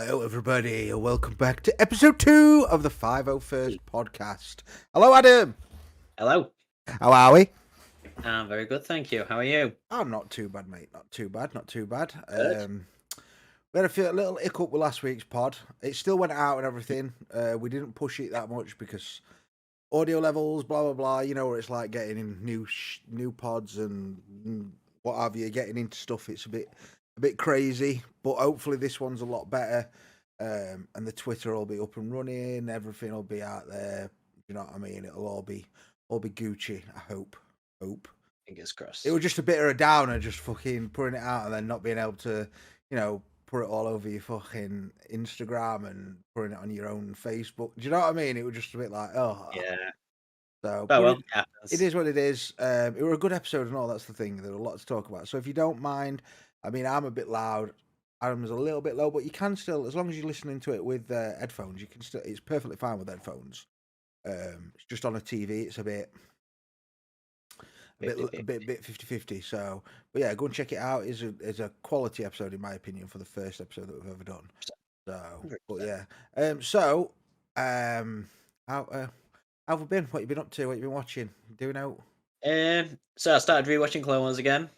Hello, everybody, and welcome back to episode 2 of the 501st podcast. Hello, Adam. Hello. How are we? I'm very good, thank you. How are you? I'm not too bad, mate. Not too bad. Good. We had a little hiccup with last week's pod. It still went out and everything. We didn't push it that much because audio levels, blah blah blah. You know what it's like getting in new pods and what have you. Getting into stuff, it's a bit crazy. But hopefully this one's a lot better. And the Twitter will be up and running. Everything will be out there. You know what I mean? It'll all be Gucci. I hope. Fingers crossed. It was just a bit of a downer, just fucking putting it out and then not being able to, put it all over your fucking Instagram and putting it on your own Facebook. Do you know what I mean? It was just a bit like, oh. Yeah. So, Oh, well, it happens. is what it is. It was a good episode and all. That's the thing. There was a lot to talk about. So if you don't mind, I mean, I'm a bit loud. Adam's a little bit low, but you can still, as long as you're listening to it with headphones, you can still. It's perfectly fine with headphones. It's just on a TV. It's a bit 50-50. So, but yeah, go and check it out. It's a quality episode in my opinion for the first episode that we've ever done. So, but yeah. How have we been? What have you been up to? What have you been watching? Doing out? So I started rewatching Clone Wars again.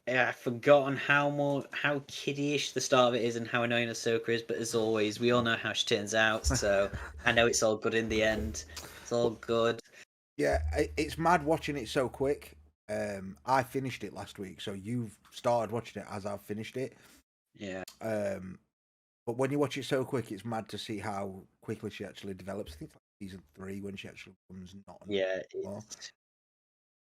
I've forgotten how kiddie-ish the start of it is and how annoying Ahsoka is, but as always, we all know how she turns out. So I know it's all good in the end. It's all good. Yeah, it's mad watching it so quick. I finished it last week, so you've started watching it as I've finished it. Yeah. But when you watch it so quick, it's mad to see how quickly she actually develops. I think it's like season 3 when she actually becomes not. Yeah.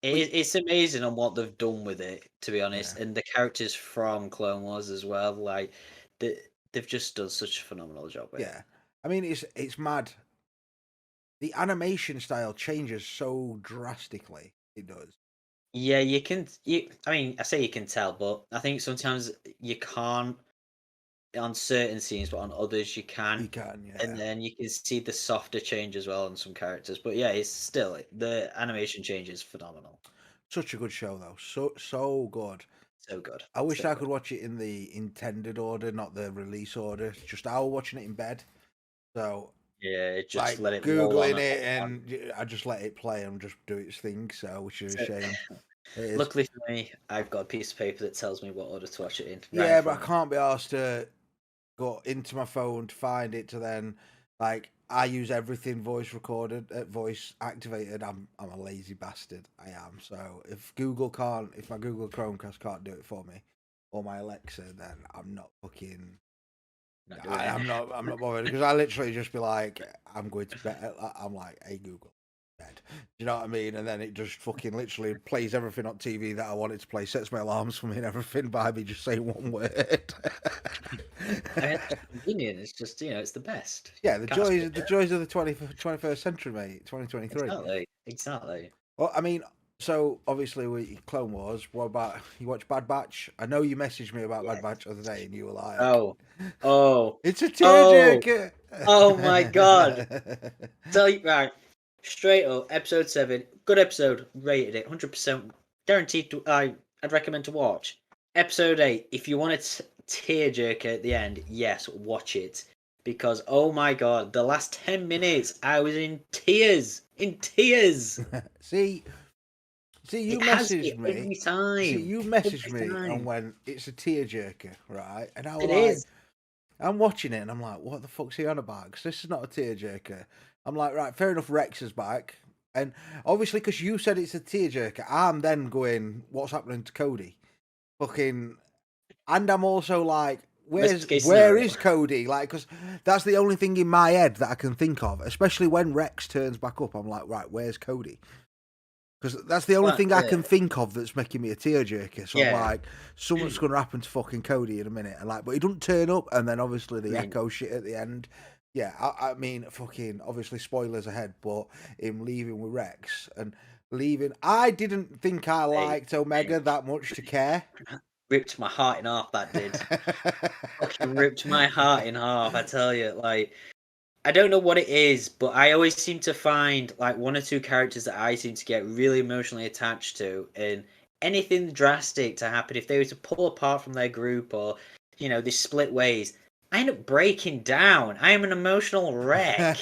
It's amazing on what they've done with it, to be honest, Yeah. and the characters from Clone Wars as well. Like, they've just done such a phenomenal job with it. Yeah, I mean it's mad. The animation style changes so drastically. It does. Yeah, you can. I mean, I say you can tell, but I think sometimes you can't on certain scenes, but on others you can. You can, yeah. And then you can see the softer change as well on some characters. But yeah, it's still the animation change is phenomenal. Such a good show though. So good. So good. I wish so I could watch it in the intended order, not the release order. Just I was watching it in bed, so yeah, just like let it googling it and I just let it play and just do its thing. So which is a shame. Luckily for me, I've got a piece of paper that tells me what order to watch it in. Yeah, but I can't be asked to go into my phone to find it to then like I use everything voice recorded, voice activated. I'm a lazy bastard. I am. So if my Google Chromecast can't do it for me, or my Alexa, then I'm not fucking. I'm not bothered because I literally just be like, I'm going to bed. I'm like, hey Google, bed. Do you know what I mean? And then it just fucking literally plays everything on TV that I want it to play, sets my alarms for me and everything by me just saying one word. It's convenient. It's just it's the best. Yeah, the joys of the 21st century, mate. 2023. Exactly. Well, I mean, so obviously we Clone Wars. What about you? Watch Bad Batch? I know you messaged me about Bad Batch the other day, and you were like, "Oh, it's a tearjerker." Oh my god! Right, straight up, episode 7, good episode, rated it 100%, guaranteed. I'd recommend to watch. Episode 8, if you want a tearjerker at the end, yes, watch it. Because oh my god, the last 10 minutes, I was in tears. See, you messaged me every time. You messaged me and went, it's a tearjerker, right? And I was is. I'm watching it and I'm like, what the fuck's he on about? Because this is not a tearjerker. I'm like, right, fair enough, Rex is back. And obviously, because you said it's a tearjerker, I'm then going, what's happening to Cody? Fucking, and I'm also like, where is Cody? Like, because that's the only thing in my head that I can think of, especially when Rex turns back up. I'm like, right, where's Cody? Because that's the only thing I can think of that's making me a tearjerker. So I'm like, something's going to happen to fucking Cody in a minute. And like, but he doesn't turn up. And then obviously the Echo shit at the end. Yeah, I mean, fucking, obviously spoilers ahead, but him leaving with Rex and leaving. I didn't think I liked Omega that much to care. Ripped my heart in half, that did. Fucking ripped my heart in half, I tell you. Like, I don't know what it is, but I always seem to find like one or two characters that I seem to get really emotionally attached to, and anything drastic to happen, if they were to pull apart from their group or they split ways, I end up breaking down. I am an emotional wreck.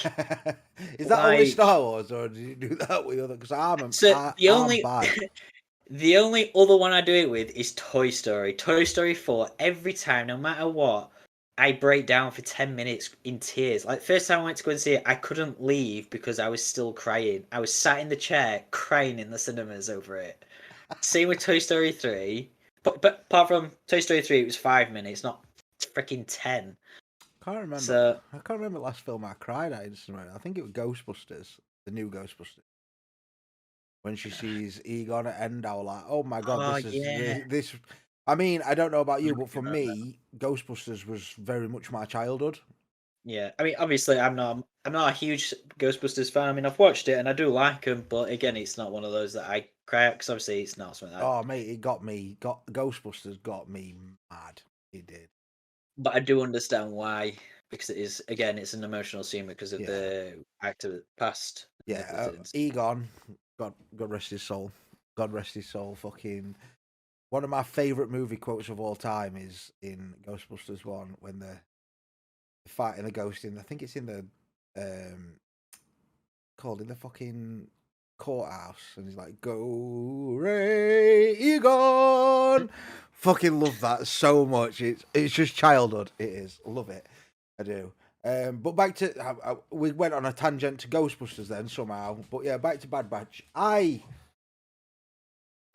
Is that only Like, Star Wars, or did you do that with other? Because so I'm bad. the only other one I do it with is Toy Story. Toy Story 4. Every time, no matter what, I break down for 10 minutes in tears. Like, first time I went to go and see it, I couldn't leave because I was still crying. I was sat in the chair crying in the cinemas over it. Same with Toy Story 3. But apart from Toy Story 3, it was 5 minutes, not freaking 10. Can't remember. So, I can't remember the last film I cried at in cinema. I think it was Ghostbusters, the new Ghostbusters. When she sees Egon at end, I was like, "Oh my god, oh, this is yeah. this." I mean, I don't know about I you, but for remember that. me, Ghostbusters was very much my childhood. Yeah, I mean, obviously, I'm not a huge Ghostbusters fan. I mean, I've watched it and I do like them, but again, it's not one of those that I cry at because obviously it's not something that. Oh mate, it got me. Got Ghostbusters got me mad. It did. But I do understand why because it is again, it's an emotional scene because of Yeah, the actor past and yeah. everything. Egon, God rest his soul. God rest his soul. Fucking one of my favorite movie quotes of all time is in Ghostbusters one when they're fighting the ghost in. I think it's in the um called in the fucking courthouse, and he's like, "Go Ray Egon." Fucking love that so much. It's just childhood. It is. Love it. I do. But back to we went on a tangent to Ghostbusters then somehow. But yeah, back to Bad Batch. I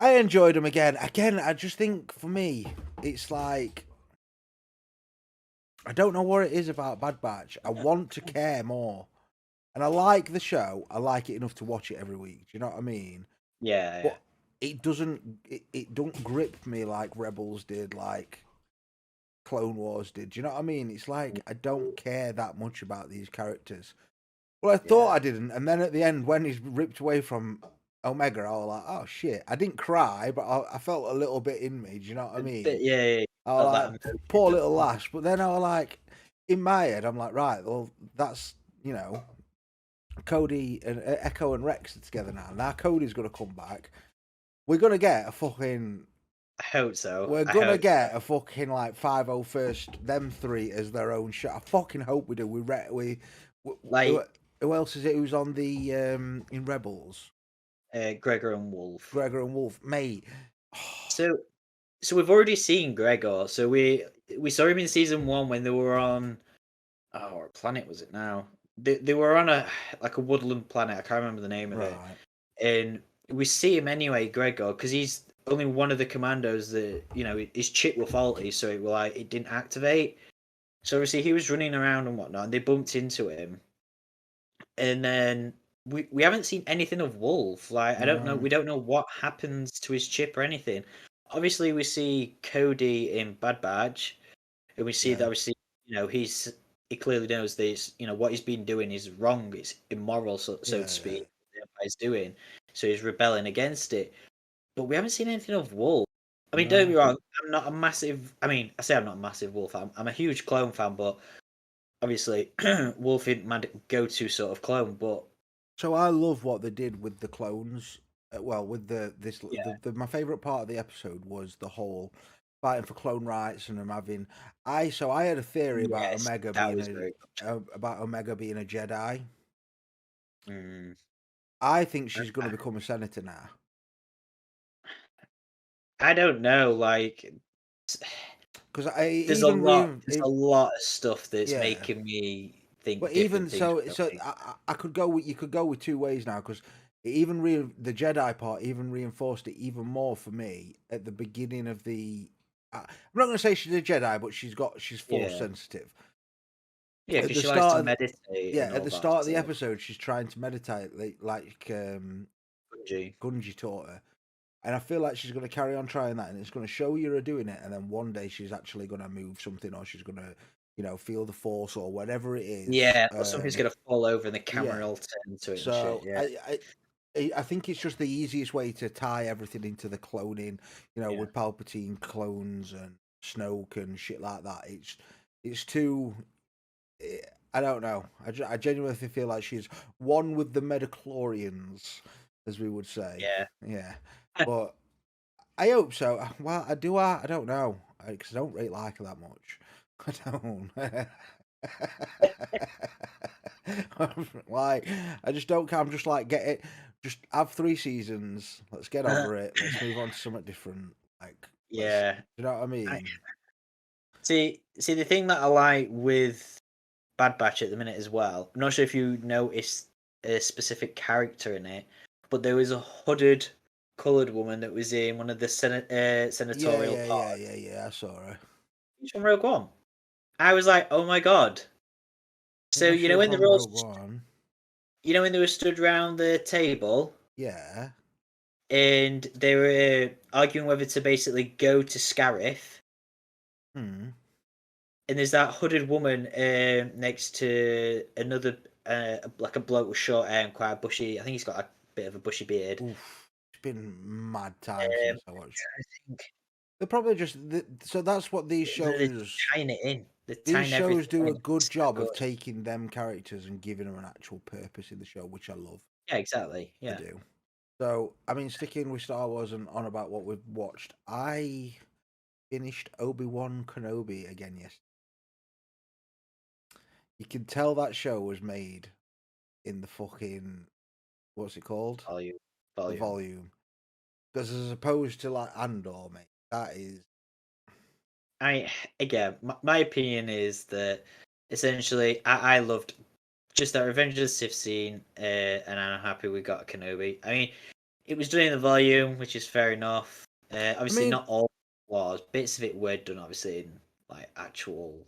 enjoyed them again. Again, I just think for me, it's like I don't know what it is about Bad Batch. I want to care more. And I like the show. I like it enough to watch it every week. Do you know what I mean? Yeah, yeah, But it don't grip me like Rebels did, like Clone Wars did. Do you know what I mean? It's like I don't care that much about these characters. Well, I thought yeah. I didn't, and then at the end when he's ripped away from Omega, I was like, oh shit. I didn't cry, but I felt a little bit in me. Do you know what I mean? Yeah, yeah, yeah. I was Felt that like, emotion poor of little like, lass. But then I was like, in my head, I'm like, right, well, that's Cody and Echo and Rex are together now. Now Cody's gonna come back. We're gonna get a fucking. I hope so. We're I gonna hope so. get a fucking like 501st. Them three as their own shit. I fucking hope we do. Like Who else is it? Who's on the in Rebels? Gregor and Wolf. Gregor and Wolf, mate. So so we've already seen Gregor. So we saw him in season 1 when they were on what planet was it now? They were on a like a woodland planet. I can't remember the name of it. Right. And we see him anyway, Gregor, because he's only one of the commandos that his chip were faulty, so it didn't activate. So obviously he was running around and whatnot, and they bumped into him. And then we haven't seen anything of Wolf. Like I don't know, No. we don't know what happens to his chip or anything. Obviously, we see Cody in Bad Batch, and we see that Yeah. obviously he clearly knows this. What he's been doing is wrong. It's immoral, so to Yeah. speak. The Empire's doing, so he's rebelling against it. But we haven't seen anything of Wolf. I mean, don't get No. me wrong. I'm not a massive. I mean, I say I'm not a massive Wolf fan. I'm a huge clone fan, but obviously, Wolf isn't my go-to sort of clone. But So I love what they did with the clones. Well, with yeah, my favorite part of the episode was the whole fighting for clone rights and them having. I had a theory about yes, Omega that being was very good. about Omega being a Jedi. Mm. I think she's going I, to become a senator now. I don't know. Like, Because I there's a even lot. re There's a lot of stuff that's yeah. making me But think even different things. so, I could go with you could go with two ways now because the Jedi part even reinforced it even more for me at the beginning of the. I'm not going to say she's a Jedi, but she's force Yeah, sensitive. yeah, At because the she likes to start, meditate and at all the that start of the stuff. episode, she's trying to meditate Bungie. Gunji taught her, and I feel like she's going to carry on trying that, and it's going to show you her doing it, and then one day she's actually going to move something, or she's going to, feel the force or whatever it is. Yeah, or something's gonna fall over and the camera Yeah. will turn to it and shit. So Yeah, I think it's just the easiest way to tie everything into the cloning, yeah. with Palpatine clones and Snoke and shit like that. It's too. I don't know. I genuinely feel like she's one with the Metachlorians, as we would say. Yeah. Yeah, but I hope so. Well, I do. I don't know because I don't really like her that much. I don't. Why? I just don't care. I'm just like, get it. Just have 3 seasons. Let's get over it. Let's move on to something different. Like, Yeah. you know what I I, mean? see, the thing that I like with Bad Batch at the minute as well. I'm not sure if you noticed a specific character in it, but there was a hooded, coloured woman that was in one of the senatorial pods. Yeah. I saw her. She's from Rogue One. I was like, oh my god. So Didn't know you she know was when from they're all, Rogue One. you know when they were stood around the table Yeah. and they were arguing whether to basically go to Scarif, Hmm. and there's that hooded woman next to another like a bloke with short hair and quite bushy. I think he's got a bit of a bushy beard. Oof. It's been mad time since I watched. I think They're probably just so that's what these they're shows. tying it in. They're These tying shows everything do a in. good It's so job of good. taking them characters and giving them an actual purpose in the show, which I love. Yeah, exactly. I Yeah. do. So, I mean, sticking with Star Wars and on about what we've watched, I finished Obi-Wan Kenobi again yesterday. You can tell that show was made in the fucking, what's it called? Volume. The volume. Because as opposed to like Andor, mate, that is. Again, my opinion is that essentially I loved just that Revenge of the Sith scene, and I'm happy we got Kenobi. I mean, it was done in the volume, which is fair enough. Obviously, mean- not all was. Bits of it were done, obviously, in like actual,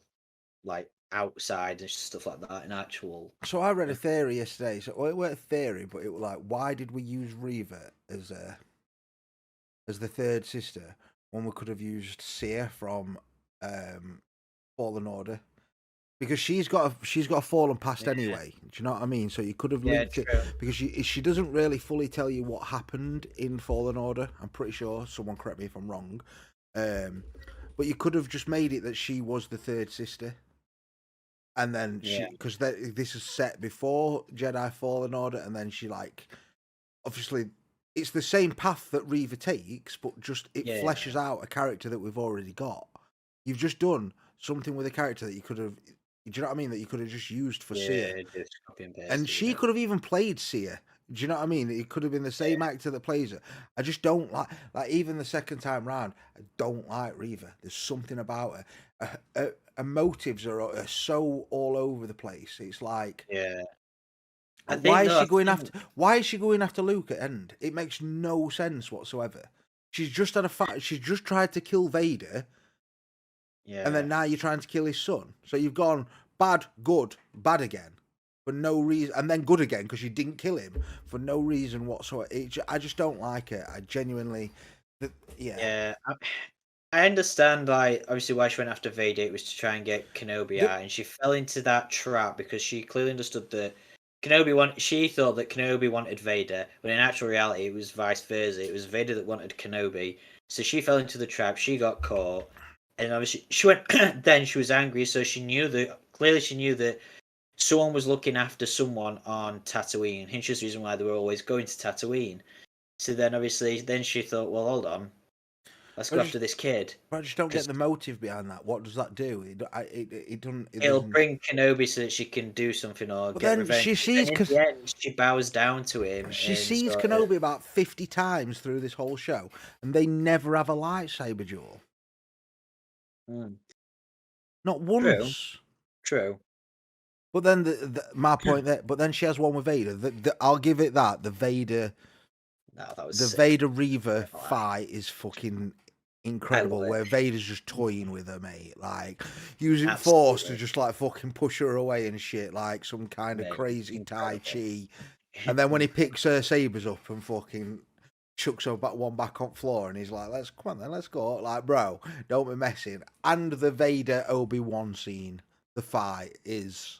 like outside and stuff like that. In actual, So I read a theory yesterday. So well, it weren't a theory, but it was like, why did we use Reva as the third sister when we could have used Seer from Fallen Order? Because she's got a fallen past anyway. Do you know what I mean? So you could have linked it because she doesn't really fully tell you what happened in Fallen Order. I'm pretty sure. Someone correct me if I'm wrong. But you could have just made it that she was the third sister, and then because this is set before Jedi Fallen Order, and then she like obviously it's the same path that Reva takes, but just it fleshes out a character that we've already got. You've just done something with a character that you could have. Do you know what I mean? That you could have just used for Seer. just copy and paste. And she could have even played Seer. Do you know what I mean? It could have been the same actor that plays her. I just don't like even the second time round, I don't like Reva. There's something about her. Her motives are so all over the place. It's like, why is she going after Luke at end? It makes no sense whatsoever. She's just had she's just tried to kill Vader. Yeah. And then now you're trying to kill his son. So you've gone bad, good, bad again for no reason, and then good again because you didn't kill him for no reason whatsoever. I just don't like it. I genuinely, Yeah, I understand. Like, obviously, why she went after Vader it was to try and get Kenobi out, and she fell into that trap because she clearly understood that She thought that Kenobi wanted Vader, but in actual reality, it was vice versa. It was Vader that wanted Kenobi. So she fell into the trap. She got caught. And obviously, she went. Then she was angry, so she knew that someone was looking after someone on Tatooine. Hence the reason why they were always going to Tatooine. So then, obviously, she thought, well, hold on, let's go after this kid. But I just don't get the motive behind that. What does that do? It doesn't. It'll bring Kenobi so that she can do something or get revenge. She sees in the end, she bows down to him. She sees Kenobi about 50 times through this whole show, and they never have a lightsaber duel. Not once. True. But then my point there. But then she has one with Vader. I'll give it that. The Vader. No, that was the sick. Vader Reva fight is fucking incredible. Where Vader's just toying with her, mate. Like using Force to just like fucking push her away and shit, like some kind of crazy Tai Chi. And then when he picks her sabers up and fucking chucks her back on floor, and he's like, "Let's go." Like, bro, don't be messing. And the Vader Obi-Wan scene, the fight is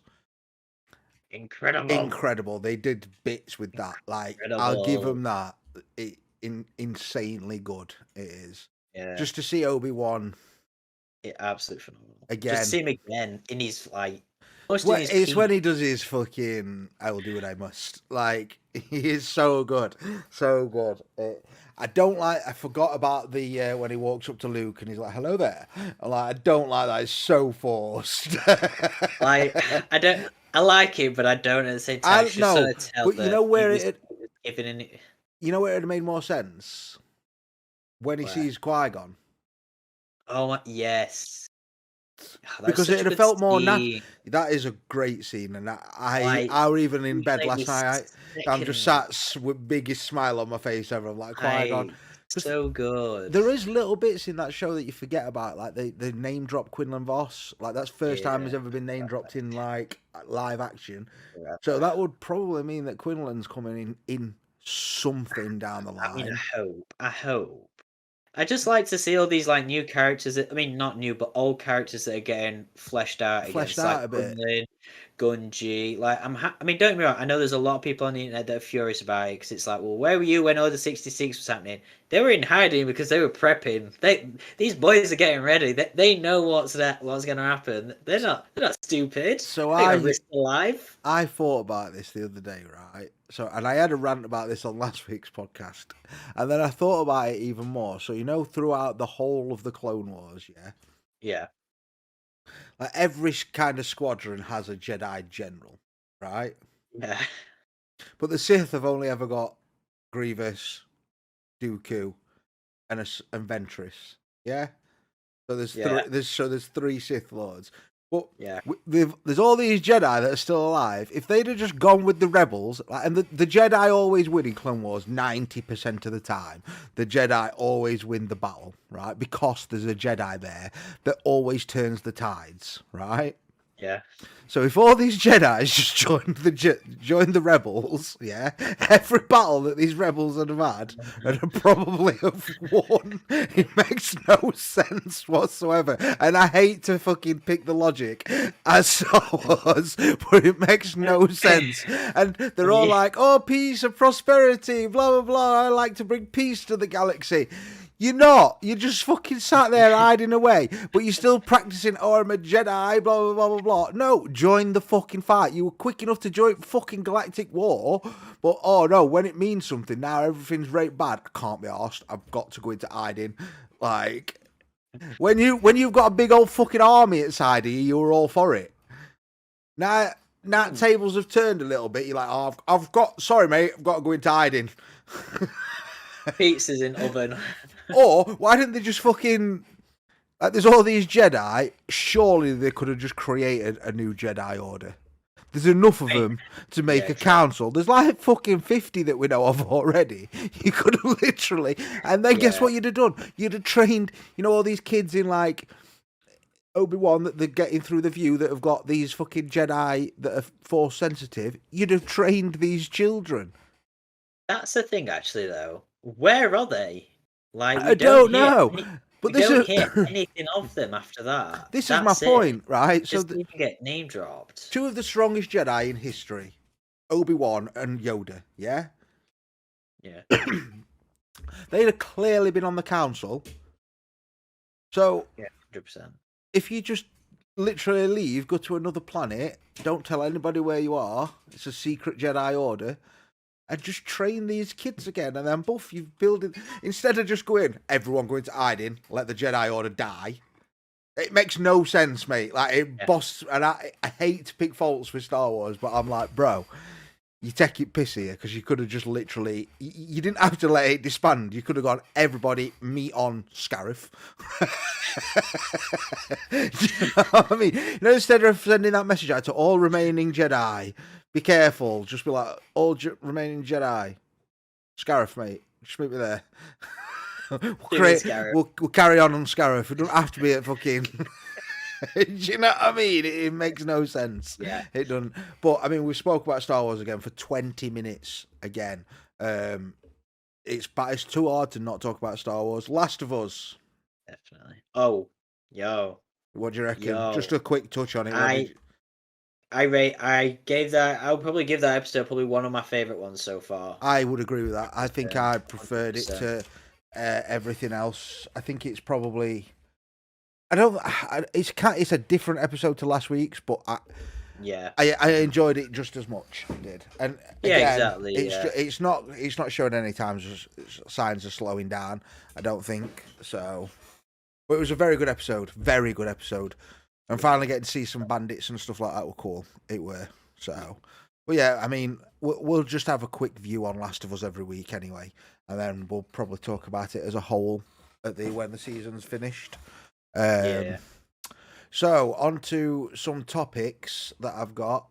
incredible. They did bits with that. Like, I'll give them that. Insanely good. It is. Yeah. Just to see Obi-Wan. Absolutely phenomenal. Again. Just to see him again in his like. It's when he does his fucking "I will do what I must." Like, he is so good, so good. I don't like. I forgot about the when he walks up to Luke and he's like, "Hello there." I'm like, I don't like that. It's so forced. Like, I don't. I like it, but I don't at the same time. It's just no, sort of tell but you know that he where was it. given in. You know where it would have made more sense when he Where? sees Qui-Gon. Oh yes. Oh, that was Because such a it'd have good felt more scene. that is a great scene, and Like, I were even in you bed make last me night. I'm just second. sat with biggest smile on my face ever. I'm like Qui-Gon. So good. There is little bits in that show that you forget about, like the name drop Quinlan Voss. Like that's the first time he's Yeah. ever been name dropped in like live action. Forever. So that would probably mean that Quinlan's coming in something down the line. I mean, I hope. I just like to see all these like new characters. I mean, not new, but old characters that are getting fleshed out again. Fleshed It's out like a bit. Kunlun, Gunji. Like, I mean, don't get me wrong. I know there's a lot of people on the internet that are furious about it because it's like, well, where were you when Order 66 was happening? They were in hiding because they were prepping. These boys are getting ready. They know what's going to happen. They're not stupid. So they're gonna risk their life. I thought about this the other day, right? So, and I had a rant about this on last week's podcast, and then I thought about it even more. So, you know, throughout the whole of the Clone Wars, Yeah. like every kind of squadron has a Jedi general, right? Yeah. But the Sith have only ever got Grievous, Dooku, and Ventress, yeah. So there's three Sith Lords. But Yeah. there's all these Jedi that are still alive. If they'd have just gone with the rebels, and the Jedi always win in Clone Wars 90% of the time, the Jedi always win the battle, right? Because there's a Jedi there that always turns the tides, right? Yeah. So if all these Jedi's just joined the rebels, yeah, every battle that these rebels would have had and probably have won. It makes no sense whatsoever. And I hate to fucking pick the logic as Star Wars, but it makes no sense. And they're all like, "Oh, peace and prosperity, blah blah blah. I like to bring peace to the galaxy." You're not. You're just fucking sat there hiding away, but you're still practicing, "Oh, I'm a Jedi, blah, blah, blah, blah, blah." No, join the fucking fight. You were quick enough to join fucking Galactic War, but oh no, when it means something, now everything's right bad. I can't be arsed. I've got to go into hiding. Like, when you've got a big old fucking army inside of you, you're all for it. Now tables have turned a little bit. You're like, "Oh, sorry mate, I've got to go into hiding." Pizza's in oven. Or why didn't they just fucking like? There's all these Jedi. Surely they could have just created a new Jedi Order. There's enough of them to make a council. There's like fucking 50 that we know of already. You could have literally, and then guess what you'd have done? You'd have trained, all these kids in like Obi-Wan that they're getting through the view that have got these fucking Jedi that are Force sensitive. You'd have trained these children. That's the thing, actually, though. Where are they? Like, I don't know. But we don't hear anything of them after that. This is my point, right? So they even get name dropped. Two of the strongest Jedi in history, Obi-Wan and Yoda, yeah? Yeah. They'd have clearly been on the council. So, yeah, 100%. If you just literally leave, go to another planet, don't tell anybody where you are, it's a secret Jedi Order, and just train these kids again, and then buff, you've built it. Instead of just going, everyone going to hiding, let the Jedi Order die. It makes no sense, mate. Like, and I hate to pick faults with Star Wars, but I'm like, bro, you take it piss here, because you could have just literally, you didn't have to let it disband. You could have gone, everybody meet on Scarif. You know what I mean? Instead of sending that message out to all remaining Jedi, be careful. Just be like, all remaining Jedi, Scarif, mate. Just meet me there. We'll carry on Scarif. We don't have to be at fucking. Do you know what I mean? It makes no sense. Yeah, it doesn't. But I mean, we spoke about Star Wars again for 20 minutes again. It's too hard to not talk about Star Wars. Last of Us. Definitely. Oh, yo. What do you reckon? Just a quick touch on it. I gave that. I would probably give that episode probably one of my favorite ones so far. I would agree with that. I think I preferred it to everything else. I think it's probably. It's a different episode to last week's, but Yeah. I enjoyed it just as much. I did, and Yeah, again, exactly. it's Yeah. it's not showing any signs of slowing down. I don't think so. But it was a very good episode, and finally getting to see some bandits and stuff like that were cool. It were so. But yeah, I mean, we'll just have a quick view on Last of Us every week anyway, and then we'll probably talk about it as a whole when the season's finished. Yeah. So on to some topics that I've got.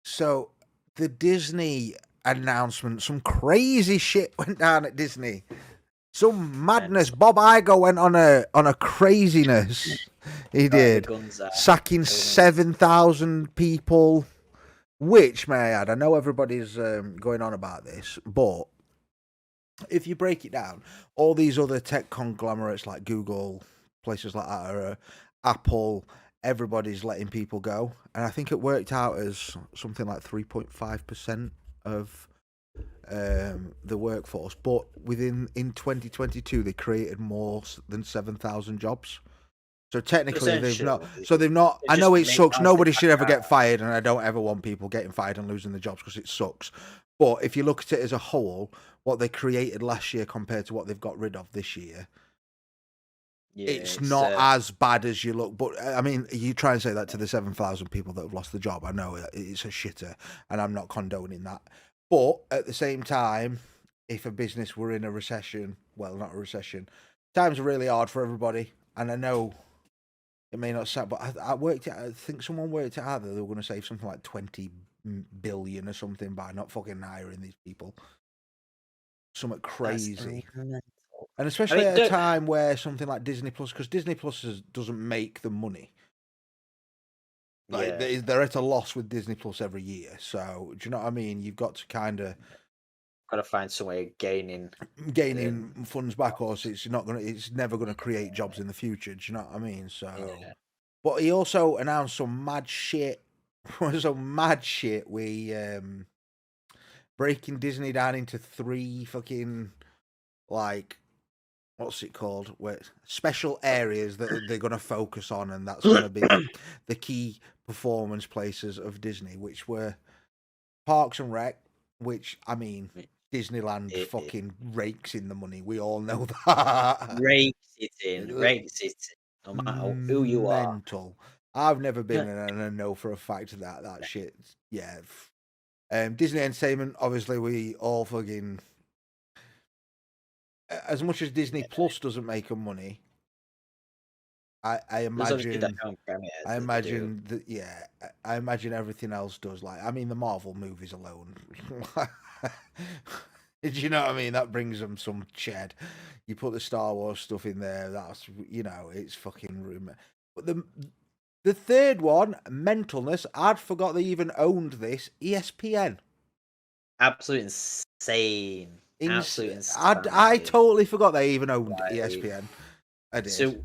So the Disney announcement, some crazy shit went down at Disney. Some madness. Bob Iger went on a craziness. He did, sacking 7,000 people. Which, may I add, I know everybody's going on about this, but if you break it down, all these other tech conglomerates like Google, places like that, are Apple, everybody's letting people go, and I think it worked out as something like 3.5% of the workforce. But in 2022, they created more than 7,000 jobs. So technically, they've not. I know it sucks. Nobody should ever get fired, and I don't ever want people getting fired and losing their jobs because it sucks. But if you look at it as a whole, what they created last year compared to what they've got rid of this year, it's not as bad as you look. But I mean, you try and say that to the 7,000 people that have lost the job. I know it's a shitter, and I'm not condoning that. But at the same time, if a business were in a recession, well, not a recession, times are really hard for everybody, and I know. It may not sound, but I think someone worked it out that they were going to save something like 20 billion or something by not fucking hiring these people. Something crazy. And especially at a time where something like Disney Plus, because Disney Plus doesn't make the money. Like they're at a loss with Disney Plus every year. So do you know what I mean? You've got to kind of find some way of gaining funds back, or it's never gonna create jobs in the future. Do you know what I mean? So, but he also announced some mad shit. We breaking Disney down into 3 fucking like what's it called? Special areas that they're gonna focus on, and that's gonna be the key performance places of Disney, which were Parks and Rec. Which I mean. Disneyland fucking rakes in the money. We all know that. Rakes it in. No matter who you are. Mental. I've never been and I know for a fact that shit. Yeah. Disney Entertainment, obviously, we all fucking. As much as Disney Plus doesn't make them money, I imagine. I imagine that. Yeah, I imagine everything else does. Like, I mean, the Marvel movies alone. Do you know what I mean? That brings them some ched. You put the Star Wars stuff in there. That's it's fucking rumour. But the third one, mentalness. I'd forgot they even owned this. ESPN. Absolute insane. Absolute insane. I totally forgot they even owned ESPN. I did. So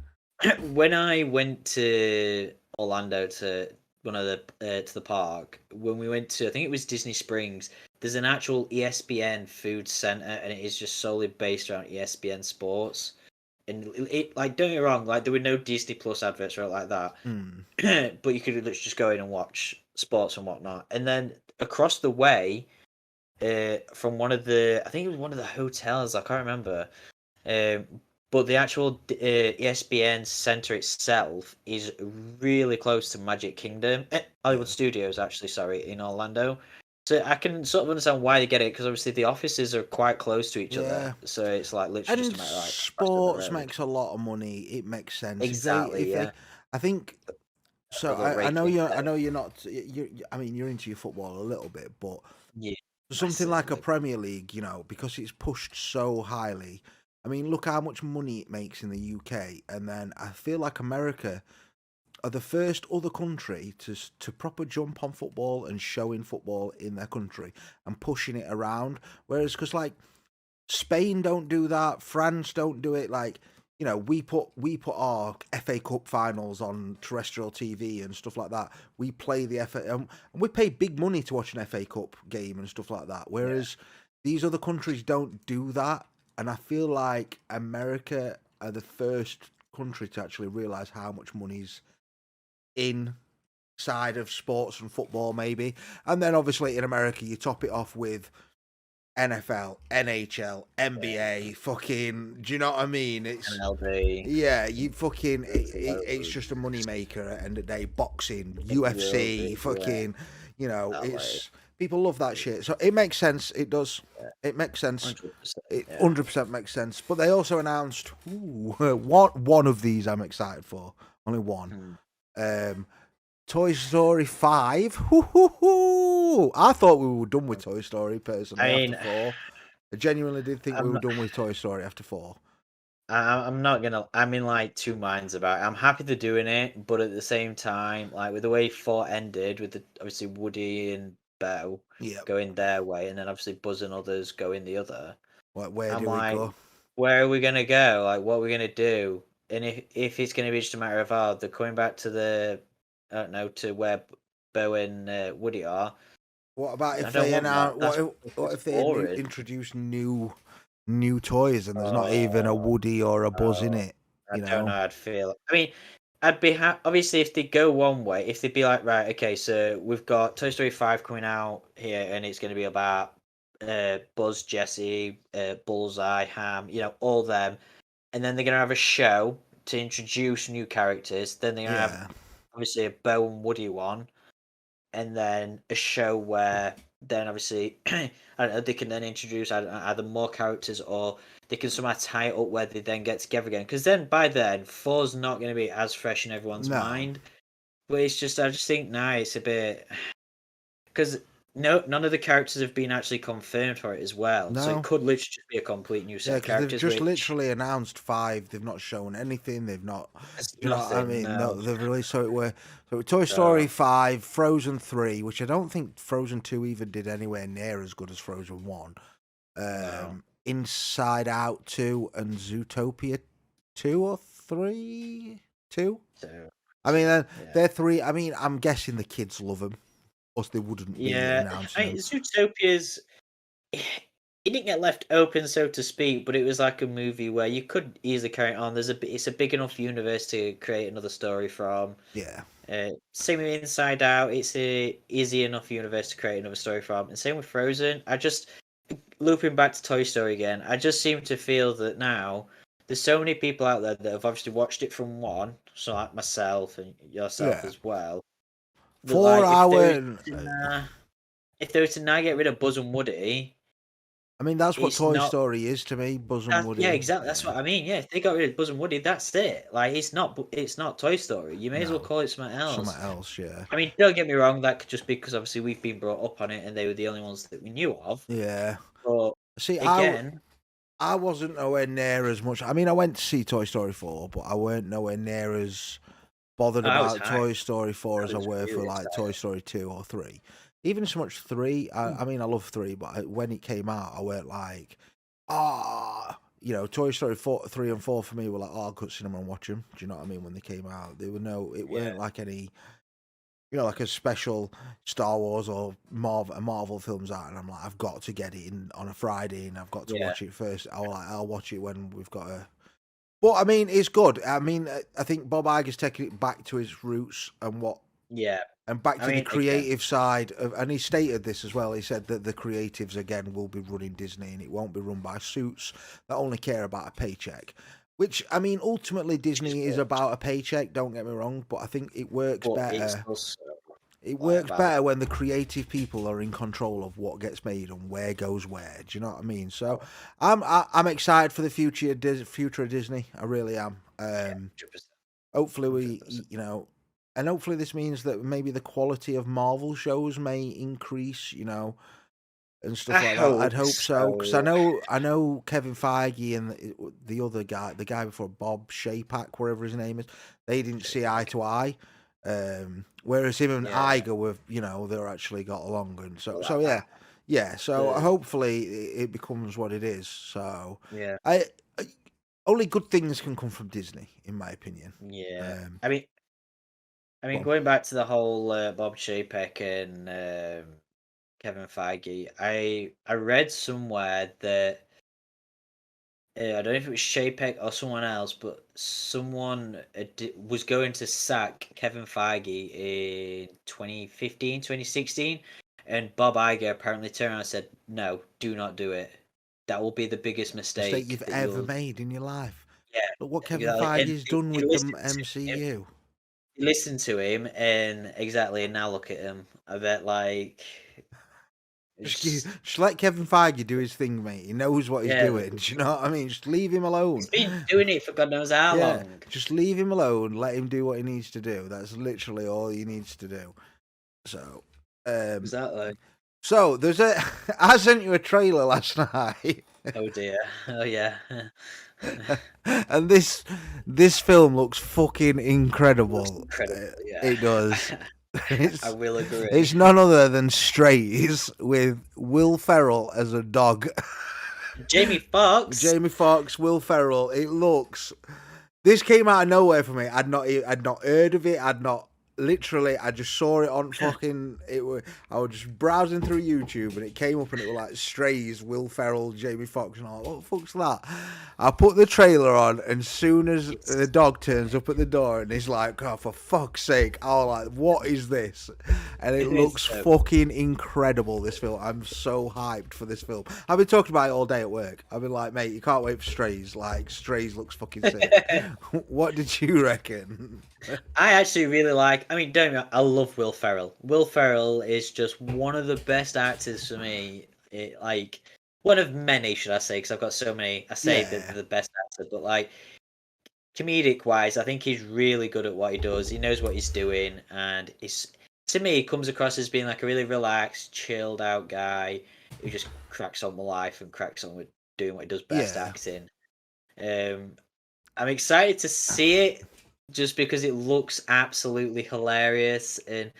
when I went to Orlando to one of to the park, when we went to, I think it was Disney Springs, there's an actual ESPN food center, and it is just solely based around ESPN sports. And it like, don't get me wrong, like there were no Disney Plus adverts or like that, but you could literally just go in and watch sports and whatnot. And then across the way, from I think it was one of the hotels, I can't remember, but the actual ESPN center itself is really close to Magic Kingdom, Hollywood Studios, actually, sorry, in Orlando. So I can sort of understand why they get it, because obviously the offices are quite close to each other. So it's like literally just a matter of sports makes a lot of money. It makes sense. Exactly. I think. So I know you're not. I mean, you're into your football a little bit, but something like a Premier League, because it's pushed so highly. I mean, look how much money it makes in the UK, and then I feel like America are the first other country to proper jump on football and showing football in their country and pushing it around. Whereas, because like Spain don't do that, France don't do it. Like, we put our FA Cup finals on terrestrial TV and stuff like that. We play the FA, and we pay big money to watch an FA Cup game and stuff like that. Whereas these other countries don't do that, and I feel like America are the first country to actually realize how much money's in side of sports and football, maybe. And then obviously in America, you top it off with NFL, NHL, NBA, fucking. Do you know what I mean? It's MLB, yeah, you fucking. It's loads, just a moneymaker at the end of the day. Boxing, UFC, fucking. You know, that way. it's people love that shit. So it makes sense. It does. Yeah. It makes sense. 100%. It Yeah. 100% makes sense. But they also announced one of these I'm excited for. Only one. Toy Story 5. I thought we were done with Toy Story personally I mean, after 4. I genuinely did think we I'm were not, done with Toy Story after 4. I'm not gonna. I'm in like two minds about it. I'm happy they're doing it, but at the same time, like with the way 4 ended, with the obviously Woody and Belle Yeah. going their way, and then obviously Buzz and others going the other. Where I'm do we like, go? where are we gonna go? Like, what are we gonna do? And if it's gonna be just a matter of they're coming back to the, I don't know, to where Bo and Woody are. What about I if don't they want that. announce? That's What if they boring. introduce new toys and there's not even a Oh, Woody or a Buzz in oh, it? I You don't know know? how I'd feel. I mean, I'd be obviously if they go one way, if they'd be like, right, okay, so we've got Toy Story 5 coming out here, and it's going to be about Buzz, Jesse, Bullseye, Ham, all them, and then they're going to have a show to introduce new characters. Then they're going to have Yeah. obviously a Bo and Woody one, and then a show where then obviously I don't know, they can then introduce either more characters or they can somehow tie it up where they then get together again. Because then by then, four's not going to be as fresh in everyone's No. mind. But it's just I just think now it's a bit because none of the characters have been actually confirmed for it as well. So it No. could literally just be a complete new Yeah, set of because they've characters. just Which literally announced 5. They've not shown anything. They've not. is Do you know what I nothing. mean? No, No. they've released Toy Story 5, Frozen 3, which I don't think Frozen 2 even did anywhere near as good as Frozen 1. No. Inside Out 2 and Zootopia 2 or 3? 2? So I mean, yeah. they're 3. I mean, I'm guessing the kids love them. Or they wouldn't be Yeah, announcing I them. mean, Zootopia's it didn't get left open, so to speak, but it was like a movie where you could easily carry it on. It's a big enough universe to create another story from. Yeah. Same with Inside Out, it's a easy enough universe to create another story from. And same with Frozen. I just looping back to Toy Story again. I just seem to feel that now there's so many people out there that have obviously watched it from one, so like myself and yourself Yeah. as well. That 4 like hour. if they were to now get rid of Buzz and Woody. I mean, that's what It's Toy not. Story is to me, Buzz and Woody. Yeah, exactly. That's what I mean. Yeah, if they got rid of Buzz and Woody, that's it. Like, it's not. It's not Toy Story. You may as well No, call it something else. something else, yeah. I mean, don't get me wrong. That could just be because obviously we've been brought up on it, and they were the only ones that we knew of. Yeah. But See, again, I wasn't nowhere near as much. I mean, I went to see Toy Story 4, but I weren't nowhere near as bothered I was about hyped. Toy Story 4 I as I was were for really like excited. Toy Story 2 or 3. Even so much 3, I mean, I love 3, but when it came out, I weren't like, Toy Story 3 and 4 for me were like, I'll go to cinema and watch them. Do you know what I mean? When they came out, it weren't like any, like a special Star Wars or Marvel films out, and I'm like, I've got to get it in on a Friday, and I've got to watch it first. I'll watch it when we've got a. But I mean, it's good. I mean, I think Bob Iger's taking it back to his roots and back to the creative side of, and he stated this as well. He said that the creatives again will be running Disney, and it won't be run by suits that only care about a paycheck. Which, I mean, ultimately Disney is about a paycheck. Don't get me wrong, but I think it works better. It works better when the creative people are in control of what gets made and where goes where. Do you know what I mean? So, I'm excited for the future of Disney. I really am. Hopefully and hopefully this means that maybe the quality of Marvel shows may increase. And stuff like that. I'd hope so, because I know Kevin Feige and the other guy, the guy before Bob Chapek, whatever his name is, they didn't see eye to eye. Whereas him and Iger were, they're actually got along, and so yeah. So hopefully it becomes what it is. So yeah, only good things can come from Disney, in my opinion. Yeah, I mean, going back to the whole Bob Chapek and Kevin Feige, I read somewhere that I don't know if it was Chapek or someone else, but someone was going to sack Kevin Feige in 2015, 2016, and Bob Iger apparently turned around and said, "No, do not do it. That will be the biggest Mistake mistake you've that ever you'll." made in your life. Yeah, Look what Kevin exactly. And Feige's done he with the listened to him. MCU. He listened to him, and exactly. And now look at him. I bet like. Just let Kevin Feige do his thing, mate. He knows what he's Yeah. doing. Do you know what I mean? Just leave him alone. He's been doing it for God knows how long. Just leave him alone. Let him do what he needs to do. That's literally all he needs to do. So, Exactly. So there's I sent you a trailer last night. Oh dear. Oh yeah. And this film looks fucking incredible. Incredible. Yeah. It does. I will agree. It's none other than Strays with Will Ferrell as a dog. Jamie Foxx. Jamie Foxx, Will Ferrell. It looks. This came out of nowhere for me. I'd not heard of it. I just saw it on fucking. I was just browsing through YouTube and it came up and it was like Strays, Will Ferrell, Jamie Foxx, and all. What the fuck's that? I put the trailer on, and as soon as the dog turns up at the door and he's like, "Oh, for fuck's sake!" I was like, "What is this?" And it looks fucking incredible. This film. I'm so hyped for this film. I've been talking about it all day at work. I've been like, "Mate, you can't wait for Strays." Like, Strays looks fucking sick. What did you reckon? I actually really like. I mean, don't get me wrong, I love Will Ferrell. Will Ferrell is just one of the best actors for me. Like one of many, should I say? Because I've got so many. I say the best actor, but like comedic wise, I think he's really good at what he does. He knows what he's doing, and to me, he comes across as being like a really relaxed, chilled out guy who just cracks on with life and cracks on with doing what he does best, acting. I'm excited to see it. Just because it looks absolutely hilarious, and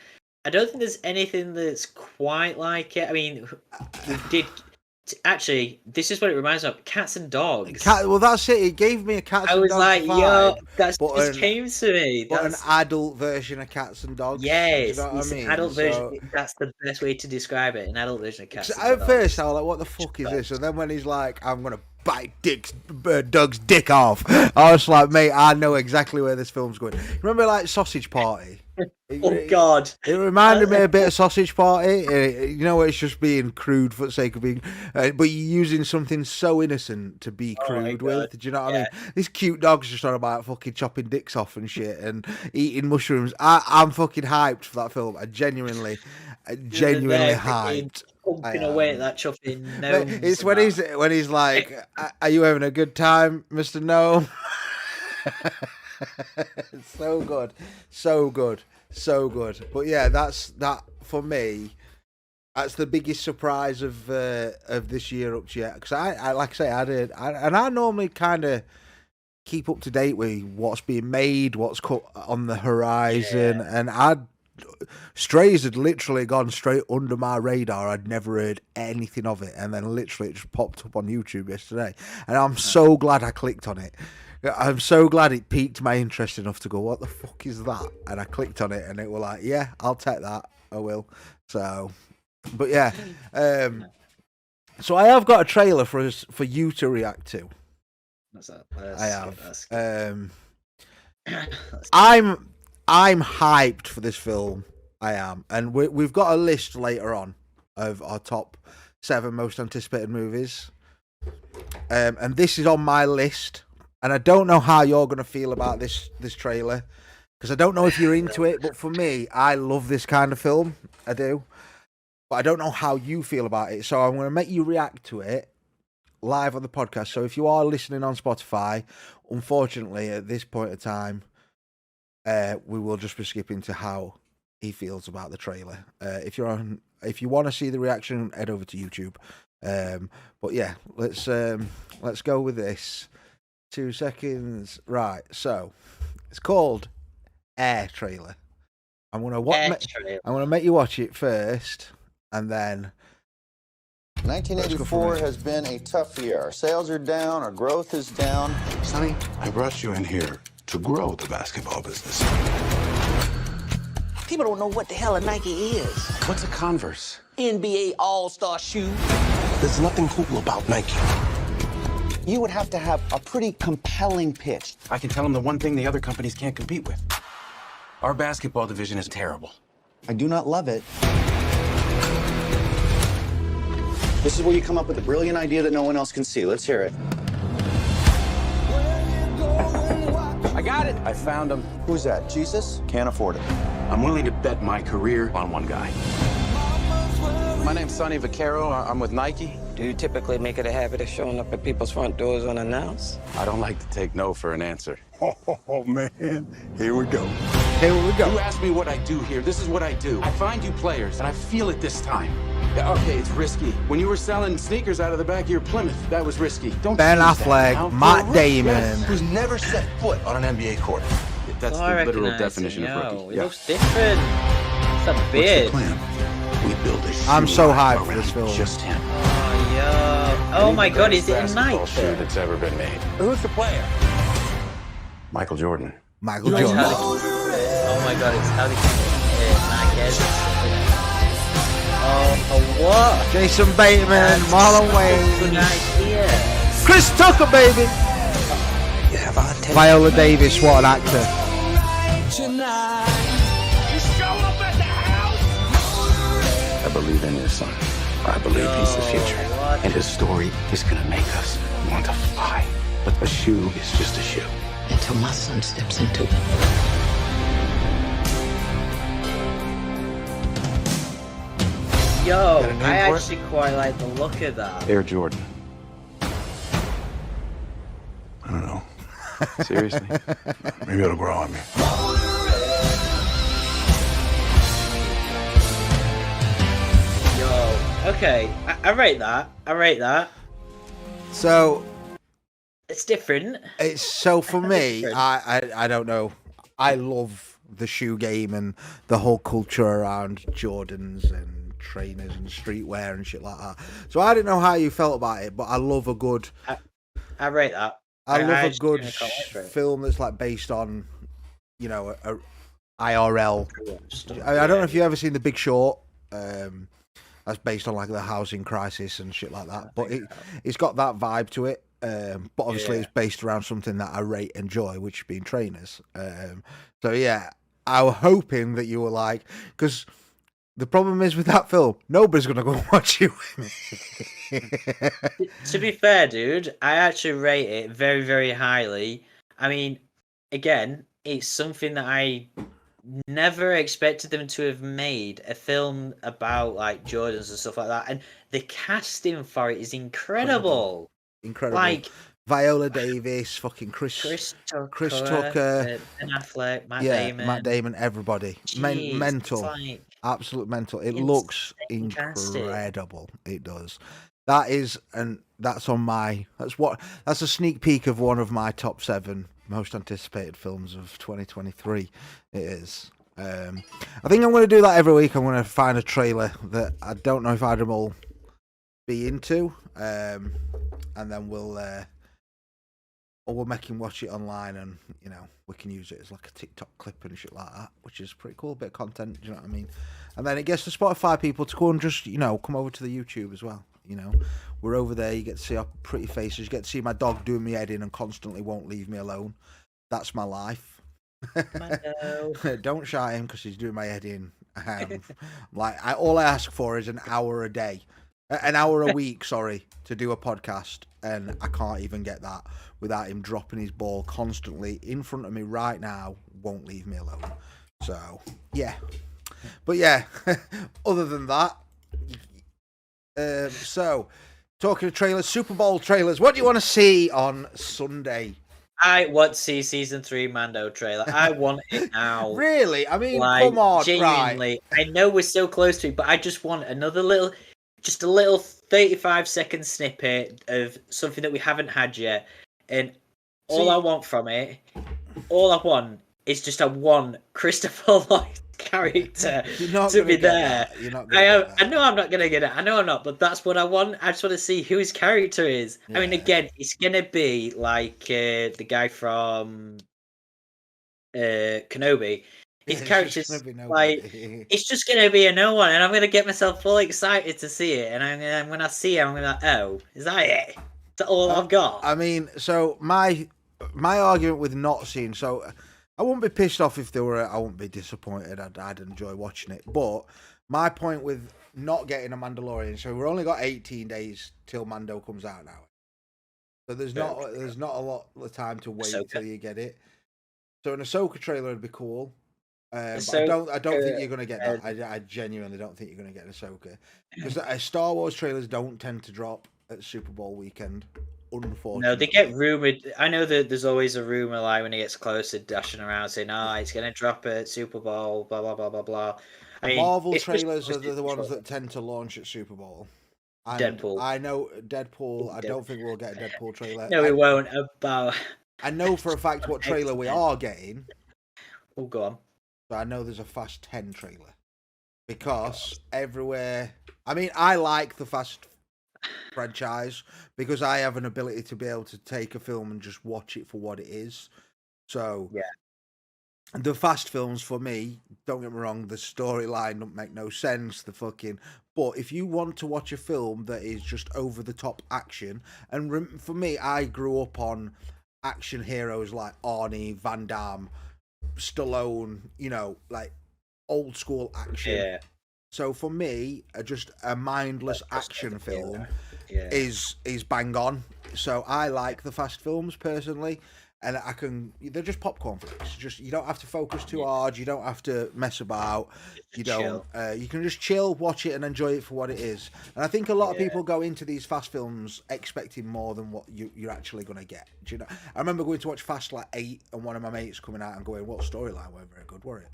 I don't think there's anything that's quite like it. I mean, we did actually. This is what it reminds me of: Cats and Dogs. Well, that's it. It gave me a Cats and Dogs like, vibe, yo, that's just came to me. But an adult version of Cats and Dogs. Yes, you know what I mean? An adult version. That's the best way to describe it. An adult version of Cats and Dogs. At first, I was like, "What the fuck is this?" And then when he's like, "I'm gonna bite Doug's dick off," I was like, "Mate, I know exactly where this film's going." Remember, like Sausage Party? God! It reminded me a bit of Sausage Party. You know, it's just being crude for the sake of being, but you're using something so innocent to be crude with. Do you know what I mean? This cute dog's just on about fucking chopping dicks off and shit and eating mushrooms. I'm fucking hyped for that film. I genuinely hyped. Pumping away at that chuffing gnome. It's when he's like, "Are you having a good time, Mr. Gnome?" So good, so good, so good. But yeah, that for me. That's the biggest surprise of this year up to yet. Because I like I say, I normally kind of keep up to date with what's being made, what's on the horizon, and Strays had literally gone straight under my radar. I'd never heard anything of it, and then literally it just popped up on YouTube yesterday, and I'm so glad I clicked on it. I'm so glad it piqued my interest enough to go, "What the fuck is that?" And I clicked on it, and it was like, "Yeah, I'll take that. I will." So, but yeah, so I have got a trailer for you to react to. I have. I'm hyped for this film. I am, and we've got a list later on of our top 7 most anticipated movies, and this is on my list. And I don't know how you're going to feel about this trailer, because I don't know if you're into it. But for me, I love this kind of film. I do, but I don't know how you feel about it. So I'm going to make you react to it live on the podcast. So if you are listening on Spotify, unfortunately at this point in time, we will just be skipping to how he feels about the trailer. If you want to see the reaction, head over to YouTube. But yeah, let's go with this. 2 seconds. Right, so it's called Air Trailer. I'm gonna make you watch it first, and then 1984 has been a tough year. Our sales are down, our growth is down. Sonny, I brought you in here to grow the basketball business. People don't know what the hell a Nike is. What's a Converse? NBA All-Star shoe. There's nothing cool about Nike. you would have to have a pretty compelling pitch. I can tell them the one thing the other companies can't compete with. Our basketball division is terrible. I do not love it. This is where you come up with a brilliant idea that no one else can see. Let's hear it. I got it. I found him. Who's that? Jesus? Can't afford it. I'm willing to bet my career on one guy. My name's Sonny Vaccaro. I'm with Nike. Do you typically make it a habit of showing up at people's front doors unannounced? I don't like to take no for an answer. Oh, man. Here we go. Here we You go. ask me what I do here. This is what I do. I find you players, and I feel it this time. Yeah, okay, it's risky. When you were selling sneakers out of the back of your Plymouth, that was risky. Don't Ben change that Affleck, now. Matt For a rookie, Damon. yes. Who's never set foot on an NBA court. That's I the literal recognise definition him, of yo. rookie. He looks different. It's a What's the beard. plan? We build a I'm shoe so line hyped for around this film. Just him. Oh, yo. Oh my god, is it a Basketball Nike? shoe that's ever been made. Who's the player? Michael Jordan. Michael It's Jordan. how they- Oh my god, it's how they Nike. Oh, what? Jason Bateman, Marlon Good Wayne, idea. Chris Tucker, baby. You have our attention. Viola Davis, what an actor. I believe in this son. I believe he's the future. what? And his story is gonna make us want to fly. But a shoe is just a shoe. Until my son steps into it. Yo, Got a name I for it? actually quite like the look of that. Air Jordan. I don't know. Seriously? Maybe it'll grow on me. Yo, okay, I rate that. I rate that. So It's different. it's so for me, Different. I don't know. I love the shoe game and the whole culture around Jordans and trainers and streetwear and shit like that. So I didn't know how you felt about it, but I love a good I rate that. I love a actually good kinda can't wait for it. film that's like based on, you know, a IRL. I don't know if you've ever seen The Big Short. That's based on like the housing crisis and shit like that. But it's got that vibe to it. But obviously it's based around something that I rate and enjoy, which being trainers. So yeah, I was hoping that you were like, because the problem is with that film, nobody's gonna go watch it with me. To be fair, dude, I actually rate it very, very highly. I mean, again, it's something that I never expected them to have made a film about like Jordans and stuff like that. And the casting for it is incredible. Incredible. Like Viola Davis, fucking Chris Tucker, Ben Affleck, Matt yeah, Damon. Matt Damon, everybody. Jeez, Mental. It's like, Absolute mental. It Insane looks casting. incredible. It does. That is, and that's on my. That's a sneak peek of one of my top 7 most anticipated films of 2023. It is. I think I'm going to do that every week. I'm going to find a trailer that I don't know if Adam will be into, and then we'll make him watch it online, and you know we can use it as like a TikTok clip and shit like that, which is pretty cool. Bit of content, do you know what I mean? And then it gets the Spotify people to go and just come over to the YouTube as well. We're over there. You get to see our pretty faces. You get to see my dog doing me head in and constantly won't leave me alone. That's my life. Mando. Don't shout him because he's doing my head in. All I ask for is an hour a day, an hour a week, sorry, to do a podcast, and I can't even get that without him dropping his ball constantly in front of me right now. Won't leave me alone. So yeah, but yeah. Other than that, so talking of trailers, Super Bowl trailers. What do you want to see on Sunday? I want to see season 3 Mando trailer. I want it now. Really? I mean, Like, come on, genuinely. right? I know we're so close to it, but I just want another little 35-second snippet of something that we haven't had yet. And all I want from it, is just a one Christopher Lloyd character You're not to gonna be get there. that. You're not gonna get that. I know I'm not gonna get it. I know I'm not, but that's what I want. I just want to see who his character is. I mean, Yeah. again, it's gonna be like the guy from Kenobi. His It's character's just gonna be like nobody. it's just gonna be a no one, and I'm gonna get myself fully excited to see it. And when I see it, I'm gonna be like, oh, is that it? Is that all I've got? I mean, so my argument with not seeing, so I wouldn't be pissed off if they were. I wouldn't be disappointed. I'd enjoy watching it. But my point with not getting a Mandalorian, so we've only got 18 days till Mando comes out now. So there's not a lot of time to wait Ahsoka. till you get it. So an Ahsoka trailer would be cool. But Ahsoka, I don't think you're gonna get that. I genuinely don't think you're gonna get an Ahsoka because Star Wars trailers don't tend to drop at Super Bowl weekend. Unfortunately, No, they get rumored. I know that there's always a rumor, like when it gets closer, dashing around saying, "Ah, it's gonna drop at Super Bowl." Blah blah blah blah blah. I mean, Marvel it's just trailers are posted the ones trailer. that tend to launch at Super Bowl. And Deadpool. I know Deadpool. I don't think we'll get a Deadpool trailer. No, we won't. About. I know for a fact what trailer we are getting. Oh, go on. But I know there's a Fast 10 trailer because everywhere. I mean, I like the Fast franchise because I have an ability to be able to take a film and just watch it for what it is. So Yeah. the Fast films for me, don't get me wrong, the storyline don't make no sense. But if you want to watch a film that is just over the top action, and for me, I grew up on action heroes like Arnie, Van Damme, Stallone, like old school action. Yeah. So for me, just a mindless action film Yeah. is bang on. So I like the Fast films personally, and they're just popcorn flicks. You don't have to focus too hard. You don't have to mess about. You don't. You can just chill, watch it, and enjoy it for what it is. And I think a lot of people go into these Fast films expecting more than what you're actually going to get. Do you know? I remember going to watch Fast 8, and one of my mates coming out and going, "What storyline weren't very good, were it?"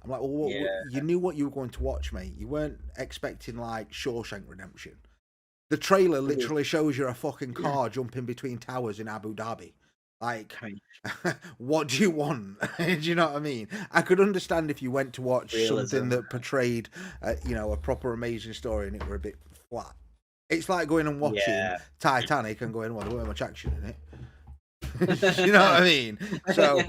I'm like, well, you knew what you were going to watch, mate. You weren't expecting like Shawshank Redemption. The trailer literally shows you a fucking car jumping between towers in Abu Dhabi. Like, what do you want? Do you know what I mean? I could understand if you went to watch something that portrayed, a proper amazing story and it were a bit flat. It's like going and watching Titanic and going, well, there weren't much action in it. You know what I mean? So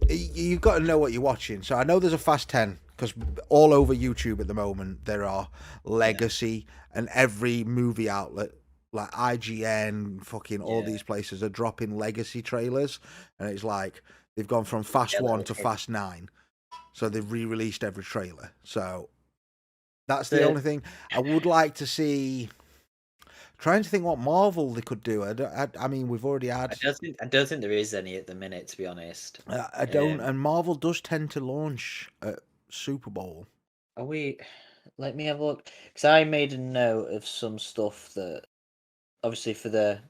you've got to know what you're watching. So I know there's a Fast 10 because all over YouTube at the moment there are legacy and every movie outlet like IGN, fucking all these places are dropping legacy trailers, and it's like they've gone from Fast 1 to Fast 9, so they've re-released every trailer. So that's the only thing I would like to see. Trying to think what Marvel they could do. I mean, we've already had. I don't think there is any at the minute, to be honest. I don't, and Marvel does tend to launch at Super Bowl. Are we? Let me have a look, because I made a note of some stuff that, obviously, for the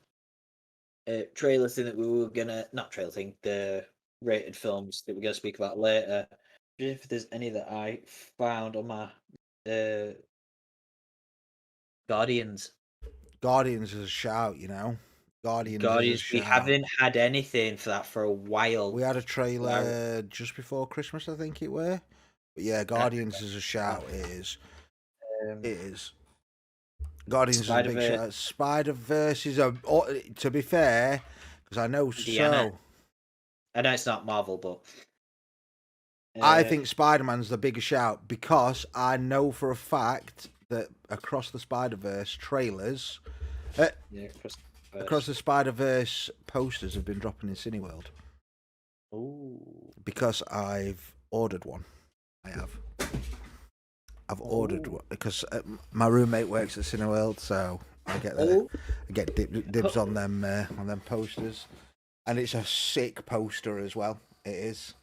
trailer thing that we were gonna, not trailer thing, the rated films that we're gonna speak about later. If there's any that I found on my Guardians. Guardians is a shout, Guardians. We haven't had anything for that for a while. We had a trailer just before Christmas, I think it were. But yeah, Guardians is a shout. It is. It is. Guardians is a big shout. Spider-Verse is to be fair, because I know I know it's not Marvel, but I think Spider-Man's the bigger shout because I know for a fact that Across the Spider-Verse trailers, Across the Spider-Verse posters have been dropping in Cineworld. Ooh. Because I've ordered one. I have. I've ordered one because my roommate works at Cineworld, so I get dibs on them posters, and it's a sick poster as well. It is.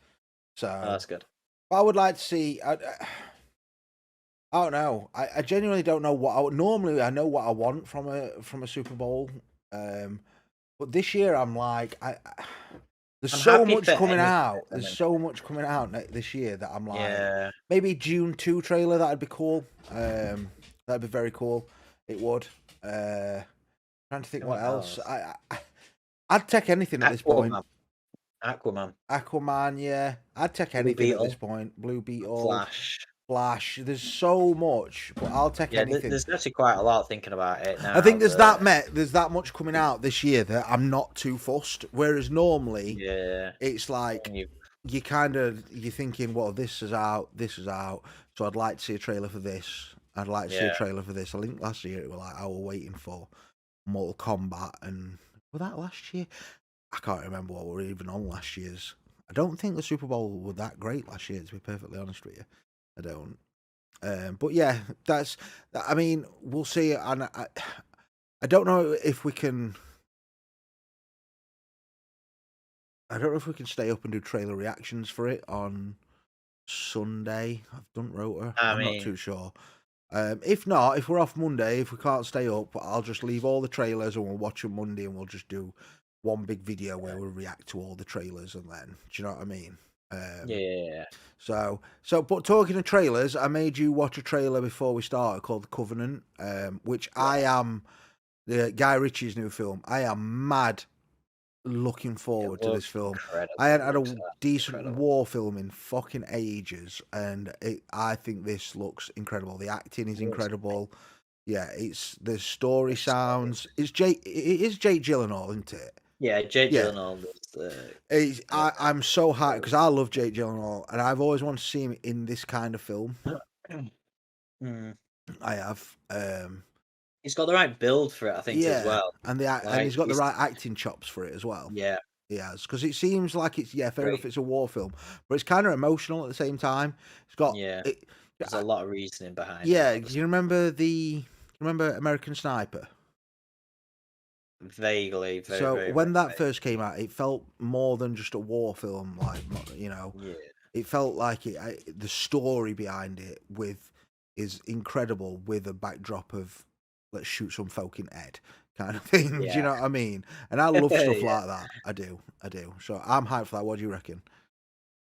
So that's good. I would like to see. I don't know. I genuinely don't know what. Normally, I know what I want from a Super Bowl, but this year I'm like, there's so much coming out. There's so much coming out this year that I'm like, maybe June 2 trailer. That'd be cool. That'd be very cool. It would. Trying to think what else. I'd take anything at this point. Aquaman, yeah. I'd take anything at this point. Blue Beetle. Flash. There's so much, but I'll take anything. There's actually quite a lot thinking about it now. I think there's that much coming out this year that I'm not too fussed. Whereas normally, it's like you're thinking, well, this is out, so I'd like to see a trailer for this. I'd like to see a trailer for this. I think last year it was like I was waiting for Mortal Kombat, and was that last year? I can't remember what we were even on last year's. I don't think the Super Bowl was that great last year, to be perfectly honest with you. I don't. But yeah, I mean, we'll see. And I don't know if we can. I don't know if we can stay up and do trailer reactions for it on Sunday. I've done Rota. I'm not too sure. If not, if we're off Monday, if we can't stay up, I'll just leave all the trailers and we'll watch them Monday, and we'll just do one big video where we react to all the trailers, and then, do you know what I mean? Yeah. So, but talking of trailers, I made you watch a trailer before we started called The Covenant, which I am, Guy Ritchie's new film. I am mad looking forward to this film. I hadn't had a decent war film in fucking ages, and I think this looks incredible. The acting is incredible. Yeah, it's the story sounds. It is Jake Gyllenhaal, isn't it? Yeah, Jake Gyllenhaal. I'm so hyped because I love Jake Gyllenhaal, and I've always wanted to see him in this kind of film. I have. He's got the right build for it, I think, as well. And he's got the right acting chops for it as well. Yeah. He has, because it seems like it's fair enough. It's a war film, but it's kind of emotional at the same time. It's got there's a lot of reasoning behind. Yeah, it. do you remember American Sniper? Vaguely. When that first came out, it felt more than just a war film. Like, you know, it felt like the story behind it is incredible, with a backdrop of let's shoot some folk in head kind of thing. Do you know what I mean? And I love stuff like that. I do. So I'm hyped for that. What do you reckon?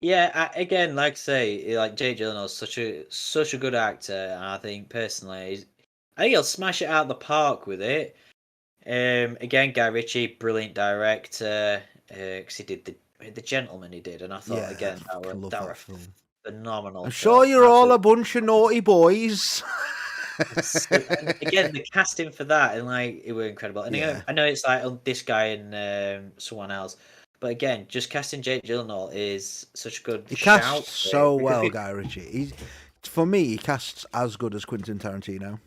Yeah, again, like I say, like Jake Gyllenhaal's such a good actor, and I think personally, I think he'll smash it out of the park with it. Again, Guy Ritchie, brilliant director, because he did the Gentleman. He did, and I thought again that were phenomenal. I'm sure you're all a bunch of naughty boys. And again, the casting for that, and like, it were incredible. And I know it's like this guy and someone else, but again, just casting Jake Gyllenhaal is such a good. He casts so well, Guy Ritchie. For me, he casts as good as Quentin Tarantino.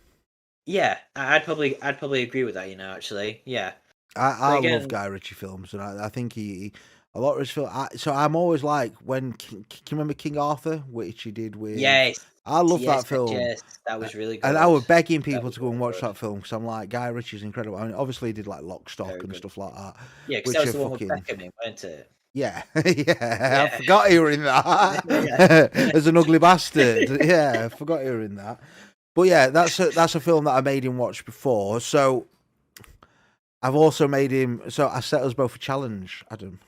Yeah, I'd probably agree with that. Actually, yeah. I love Guy Ritchie films, and I think a lot of his films. So I'm always like, when can you remember King Arthur, which he did with? Yes. I love that film. Yes, that was really good. And I was begging people to go and watch that film, because I'm like, Guy Ritchie's incredible. I mean, obviously he did like Lock, Stock and stuff like that. Yeah, because that was the one with Beckham in, wasn't it? Yeah. I forgot you were in that. As an ugly bastard. Yeah, I forgot you were in that. But yeah, that's a film that I made him watch before. So I've also made him. So I set us both a challenge, Adam.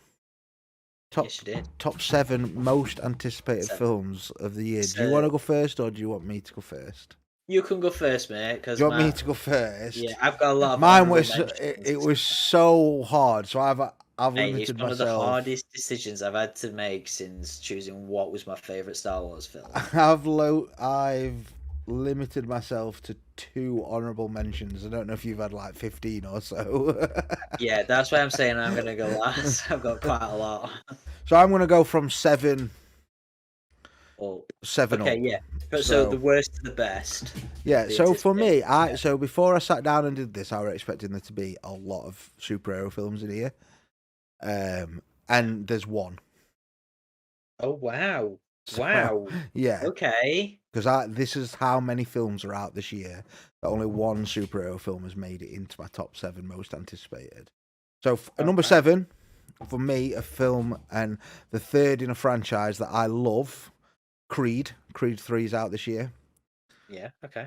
Top 7 most anticipated films of the year. Do you want to go first, or do you want me to go first? You can go first, mate. Do you want me to go first? Yeah, I've got a lot of. Mine was it was so hard. So I've limited myself. It's one of the hardest decisions I've had to make since choosing what was my favorite Star Wars film. I've limited myself to 2 honorable mentions. I don't know if you've had like 15 or so. Yeah, that's why I'm saying I'm going to go last. I've got quite a lot. So I'm going to go from 7. Oh, 7 okay, up. Yeah. So the worst to the best. Yeah, so for me, so before I sat down and did this, I was expecting there to be a lot of superhero films in here. And there's one. Oh, wow. Wow. Yeah. Okay. Because this is how many films are out this year that only one superhero film has made it into my top 7 most anticipated. So number 7, for me, a film and the third in a franchise that I love, Creed. Creed 3 is out this year. Yeah. Okay.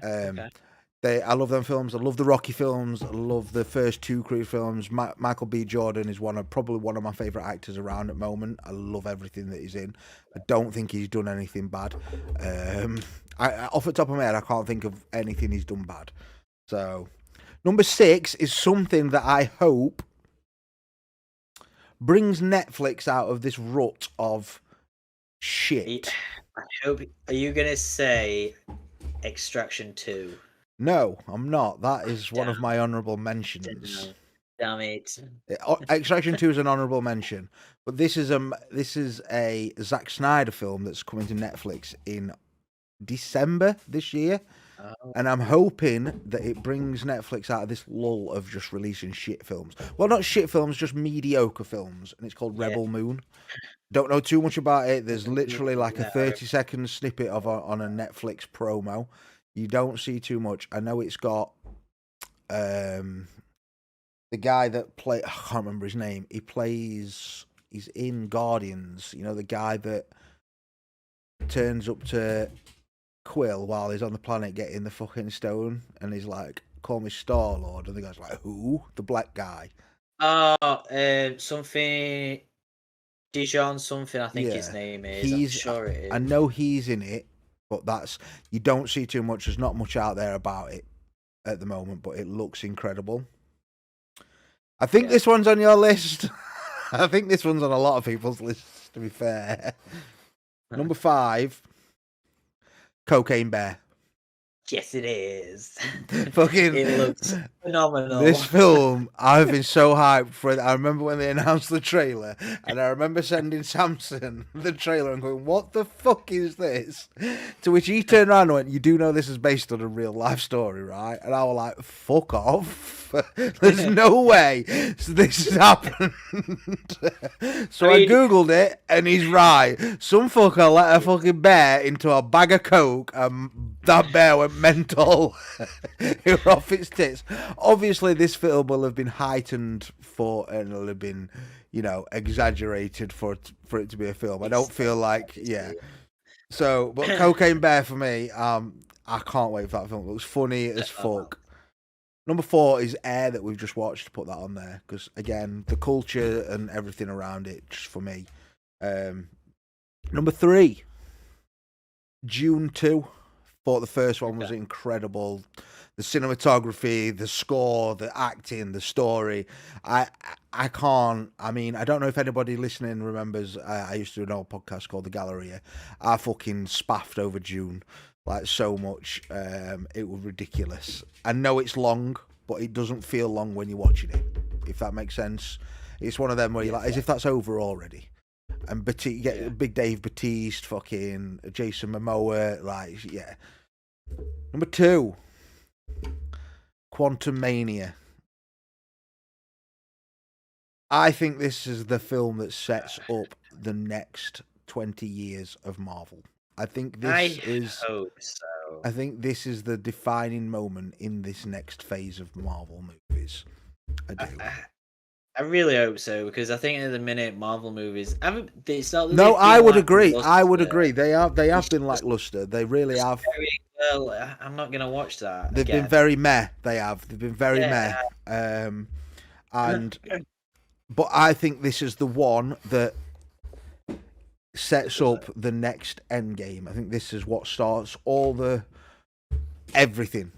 I love them films. I love the Rocky films. I love the first 2 Creed films. Michael B. Jordan is probably one of my favourite actors around at the moment. I love everything that he's in. I don't think he's done anything bad. Off the top of my head, I can't think of anything he's done bad. So, number 6 is something that I hope brings Netflix out of this rut of shit. I hope. Are you gonna say Extraction 2? No, I'm not. That is one of my honourable mentions. Damn it. Extraction 2 is an honourable mention, but this is a Zack Snyder film that's coming to Netflix in December this year. Oh, And I'm hoping that it brings Netflix out of this lull of just releasing shit films. Well, not shit films, just mediocre films. And it's called Yeah. Rebel Moon. Don't know too much about it. There's No. literally like a 30-second snippet of on a Netflix promo. You don't see too much. I know it's got the guy that I can't remember his name. He's in Guardians. You know, the guy that turns up to Quill while he's on the planet getting the fucking stone, and he's like, "Call me Star Lord," and the guy's like, "Who?" The black guy. Something Dijon something. I think his Yeah. name is. I'm sure it is. I know he's in it, but you don't see too much. There's not much out there about it at the moment, but it looks incredible. I think this one's on your list. I think this one's on a lot of people's lists, to be fair. Number 5, Cocaine Bear. Yes, it is. Fucking It looks phenomenal. This film, I've been so hyped for it. I remember when they announced the trailer, and I remember sending Samson the trailer and going, "What the fuck is this?" To which he turned around and went, "You do know this is based on a real life story, right?" And I was like, "Fuck off. There's no way this has happened." So I googled it, and he's right. Some fucker let a fucking bear into a bag of coke, and that bear went mental. It was off its tits. Obviously, this film will have been heightened for, and it'll have been, exaggerated for it to be a film. I don't feel like, So, but Cocaine Bear for me, I can't wait for that film. It looks funny as fuck. Number 4 is Air, that we've just watched. Put that on there because, again, the culture and everything around it, just for me. Number 3, Dune 2. Thought the first one was incredible. The cinematography, the score, the acting, the story. I don't know if anybody listening remembers, I used to do an old podcast called The Galleria. I fucking spaffed over Dune, like, so much. It was ridiculous. I know it's long, but it doesn't feel long when you're watching it, if that makes sense. It's one of them where you're like, as if that's over already. And you get Big Dave Bautista, fucking Jason Momoa, like, yeah. Number 2, Quantumania. I think this is the film that sets up the next 20 years of Marvel. I think this hope so. I think this is the defining moment in this next phase of Marvel movies. I do. I really hope so, because I think at the minute Marvel movies haven't. It's not. No, I would agree. I would agree. They have been lackluster. They really have. Well, I'm not gonna watch that. They've been very meh. They have. They've been very meh. But I think this is the one that sets up the next Endgame. I think this is what starts everything.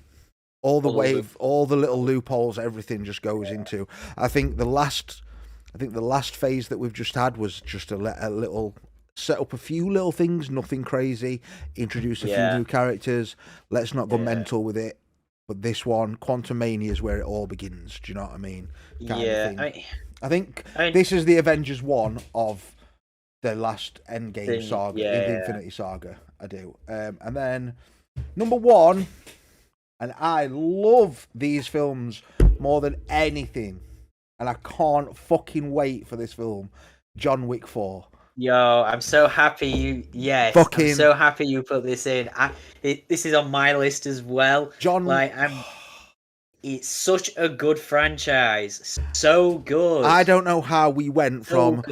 All the wave, all the little loopholes, everything just goes into. I think the last phase that we've just had was just a little set up a few little things, nothing crazy. Introduce a few new characters. Let's not go mental with it. But this one, Quantumania, is where it all begins. Do you know what I mean? I think this is the Avengers 1 of the last Endgame saga, the Infinity Saga. I do. And then number 1. And I love these films more than anything. And I can't fucking wait for this film. John Wick 4. Yo, I'm so happy I'm so happy you put this in. This is on my list as well. It's such a good franchise. So good. I don't know how we went from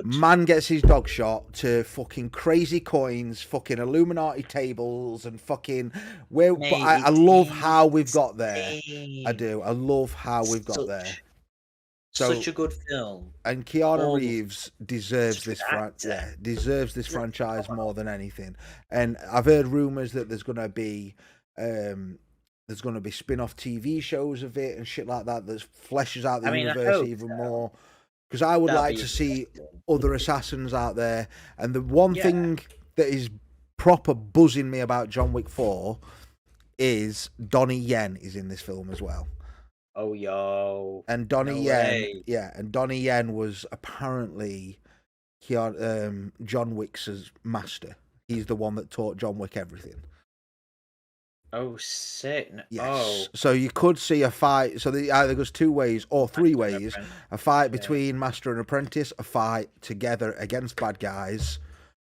man gets his dog shot to fucking crazy coins, fucking Illuminati tables, and fucking but I love how we've got there. I do. I love how we've got there. Such a good film. And Keanu Reeves deserves this franchise more than anything. And I've heard rumours that there's gonna be spin-off TV shows of it and shit like that fleshes out the universe even more. Because I would like to see other assassins out there. And the one thing that is proper buzzing me about John Wick 4 is Donnie Yen is in this film as well. Oh, yo. And Donnie Yen was apparently John Wick's master. He's the one that taught John Wick everything. Oh, sick. Yes. Oh, So you could see a fight. So it either goes two ways or three Master and ways. Apprentice. A fight Yeah. between master and apprentice, a fight together against bad guys,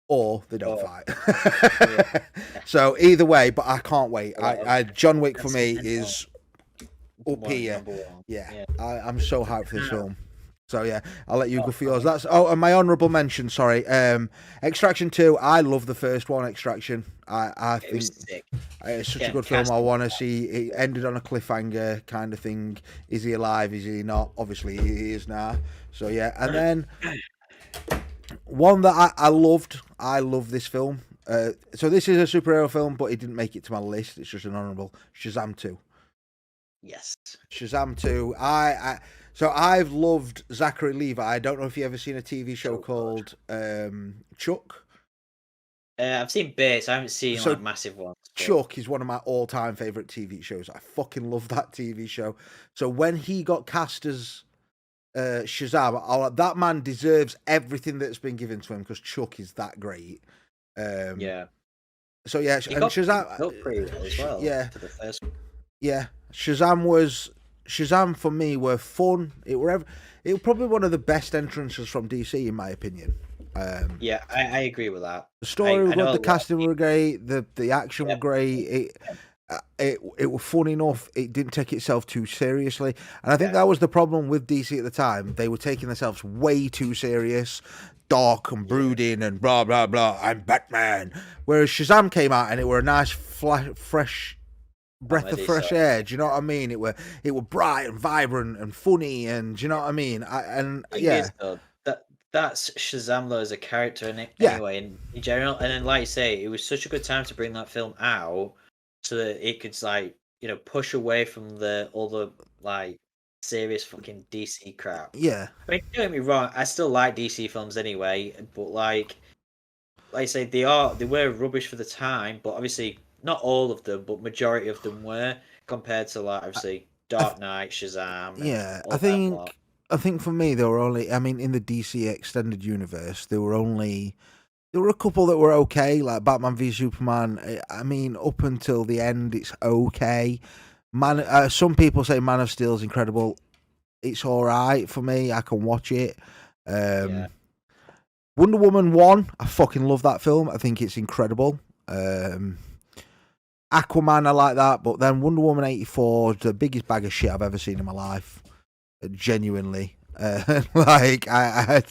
or they don't Or- fight. So either way, but I can't wait. Well, John Wick for that's me mental. is up One, here. number one. Yeah, I'm so hyped for this Now- film. So yeah, I'll let you go for yours. That's and my honourable mention. Sorry, Extraction 2. I love the first one, Extraction. I It think was sick. it's such a Yeah, good film. I casting. want to see. It ended on a cliffhanger kind of thing. Is he alive? Is he not? Obviously, he is now. So yeah, and then one that I loved. I love this film. So this is a superhero film, but it didn't make it to my list. It's just an honourable. Shazam 2. Yes. Shazam 2. So I've loved Zachary Levi. I don't know if you've ever seen a TV show Oh, God. called Chuck. I've seen bits. I haven't seen So, like massive ones. but- Chuck is one of my all-time favorite TV shows. I fucking love that TV show. So when he got cast as Shazam, I was like, that man deserves everything that's been given to him because Chuck is that great. Yeah. So yeah, He and got Shazam. built pretty well as well. Yeah. For the first one. Yeah, Shazam for me were fun. It were probably one of the best entrances from DC in my opinion. Yeah, I agree with that. The story was I know good, a the lot casting were great, the action Yeah. were great. It was fun enough. It didn't take itself too seriously, and I think Yeah. that was the problem with DC at the time. They were taking themselves way too serious, dark and brooding, and blah blah blah. I'm Batman. Whereas Shazam came out and it were a nice, fresh breath of Comedy, fresh so- air. Do you know what I mean? It were bright and vibrant and funny, and do you know what I mean? Thing Yeah, is, though, that's Shazam though as a character in it Yeah. anyway in general. And then, like you say, it was such a good time to bring that film out so that it could push away from all the like serious fucking DC crap. yeah, I mean, don't get me wrong, I still like DC films anyway, but like I say, they were rubbish for the time, but obviously not all of them, but majority of them were compared to like obviously Dark Knight, Shazam. and yeah. all I that lot. think for me there were only. I mean, in the DC extended universe, there were a couple that were okay, like Batman v Superman. I mean, up until the end, it's okay. Some people say Man of Steel is incredible. It's all right for me. I can watch it. Yeah. Wonder Woman 1, I fucking love that film. I think it's incredible. Aquaman, I like that, but then Wonder Woman 84 is the biggest bag of shit I've ever seen in my life. Genuinely, like I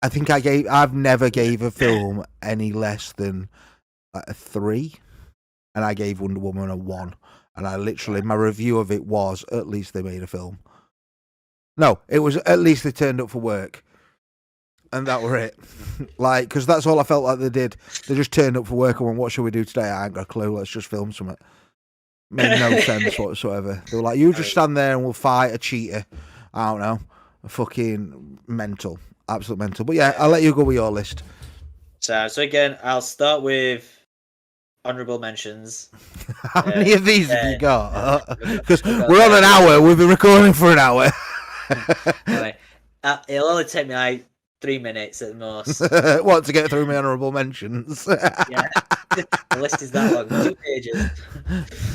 think I've never gave a film any less than a 3, and I gave Wonder Woman a 1. And I literally, my review of it was, at least they made a film. No, it was at least they turned up for work. And that were it. Like, because that's all I felt like they did. They just turned up for work and went, what shall we do today? I ain't got a clue. Let's just film something. Made no sense whatsoever. They were like, you just stand there and we'll fight a cheater. I don't know. Fucking mental. Absolute mental. But yeah, I'll let you go with your list. So again, I'll start with honorable mentions. How many of these have you got? we've Because got we're on an hour. We've been recording for an hour. Anyway, it'll only take me like 3 minutes at the most. What, to get through my honourable mentions? Yeah, the list is that long, 2 pages.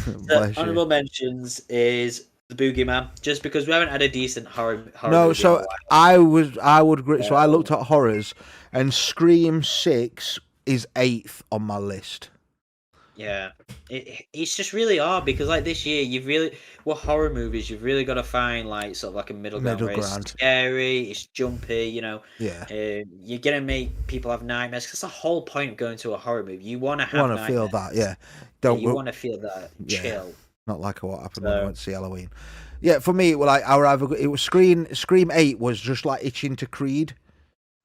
So, Bless you. honorable mentions is The Boogeyman, just because we haven't had a decent horror No, movie in a so while. I would agree. So I looked at horrors, and Scream 6 is 8th on my list. Yeah, it's just really hard because like this year horror movies you've really got to find like sort of like a middle ground. Where ground. It's scary, it's jumpy, Yeah. you're gonna make people have nightmares. That's the whole point of going to a horror movie. You want to I have want to feel that, yeah. You want to feel that Yeah. chill. Not like what happened when I So- went to see Halloween. Yeah, for me, it was Scream 8 was just like itching to Creed.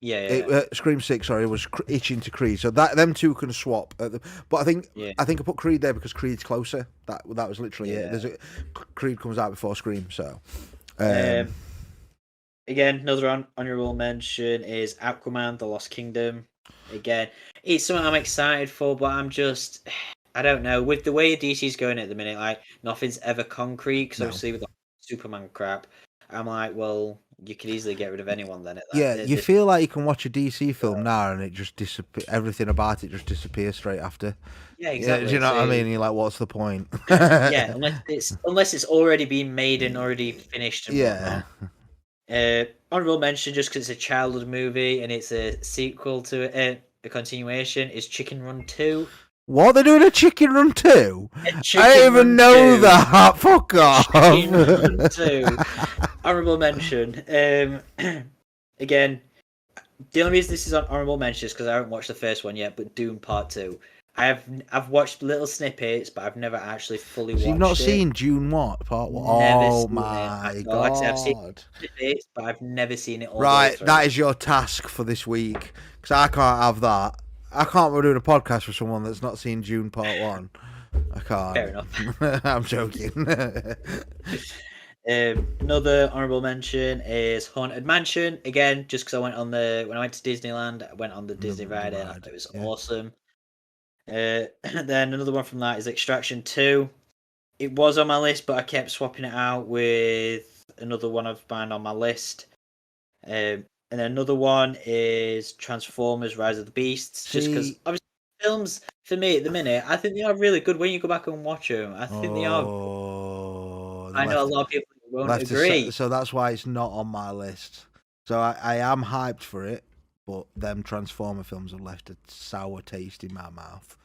Yeah. Scream 6, sorry, was itching to Creed. So them two can swap. But I think Yeah. I put Creed there because Creed's closer. That was literally Yeah. it. Creed comes out before Scream, so. Again, another honorable mention is Aquaman: The Lost Kingdom. Again, it's something I'm excited for, but I don't know. With the way DC's going at the minute, like nothing's ever concrete. Because No. obviously with the Superman crap, I'm like, well, You could easily get rid of anyone then. At that. Yeah, you feel like you can watch a DC film now and it just everything about it just disappears straight after. Yeah, Yeah, exactly. do you know what I So- mean? You're like, what's the point? yeah, unless it's already been made and already finished. And Yeah. whatnot. Honorable mention, just because it's a childhood movie and it's a sequel to it, a continuation, is Chicken Run 2. What, they're doing a Chicken Run 2? I Chicken didn't even Run know 2. that. Fuck off. Chicken Run 2. Honorable mention. Again, the only reason this is on honorable mention is because I haven't watched the first one yet, but Doom Part 2. I've watched little snippets, but I've never actually fully watched it. You've not seen June what? Part 1? Never Oh seen it. my No, like I said, I've seen god. snippets, but I've never seen it all. the way Right, through. that is your task for this week. Because I can't have that. I can't be doing a podcast with someone that's not seen June Part 1. I can't. Fair enough. I'm joking. Another honorable mention is Haunted Mansion. Again, just because when I went to Disneyland, I went on the Disney ride and I thought it was yeah. awesome. Then another one from that is Extraction 2. It was on my list, but I kept swapping it out with another one I've found on my list. And then another one is Transformers: Rise of the Beasts. Just because See- obviously films for me at the minute, I think they are really good when you go back and watch them. I think they are. Oh, I know a lot of people won't left to agree. so that's why it's not on my list. So I am hyped for it, but them Transformer films have left a sour taste in my mouth.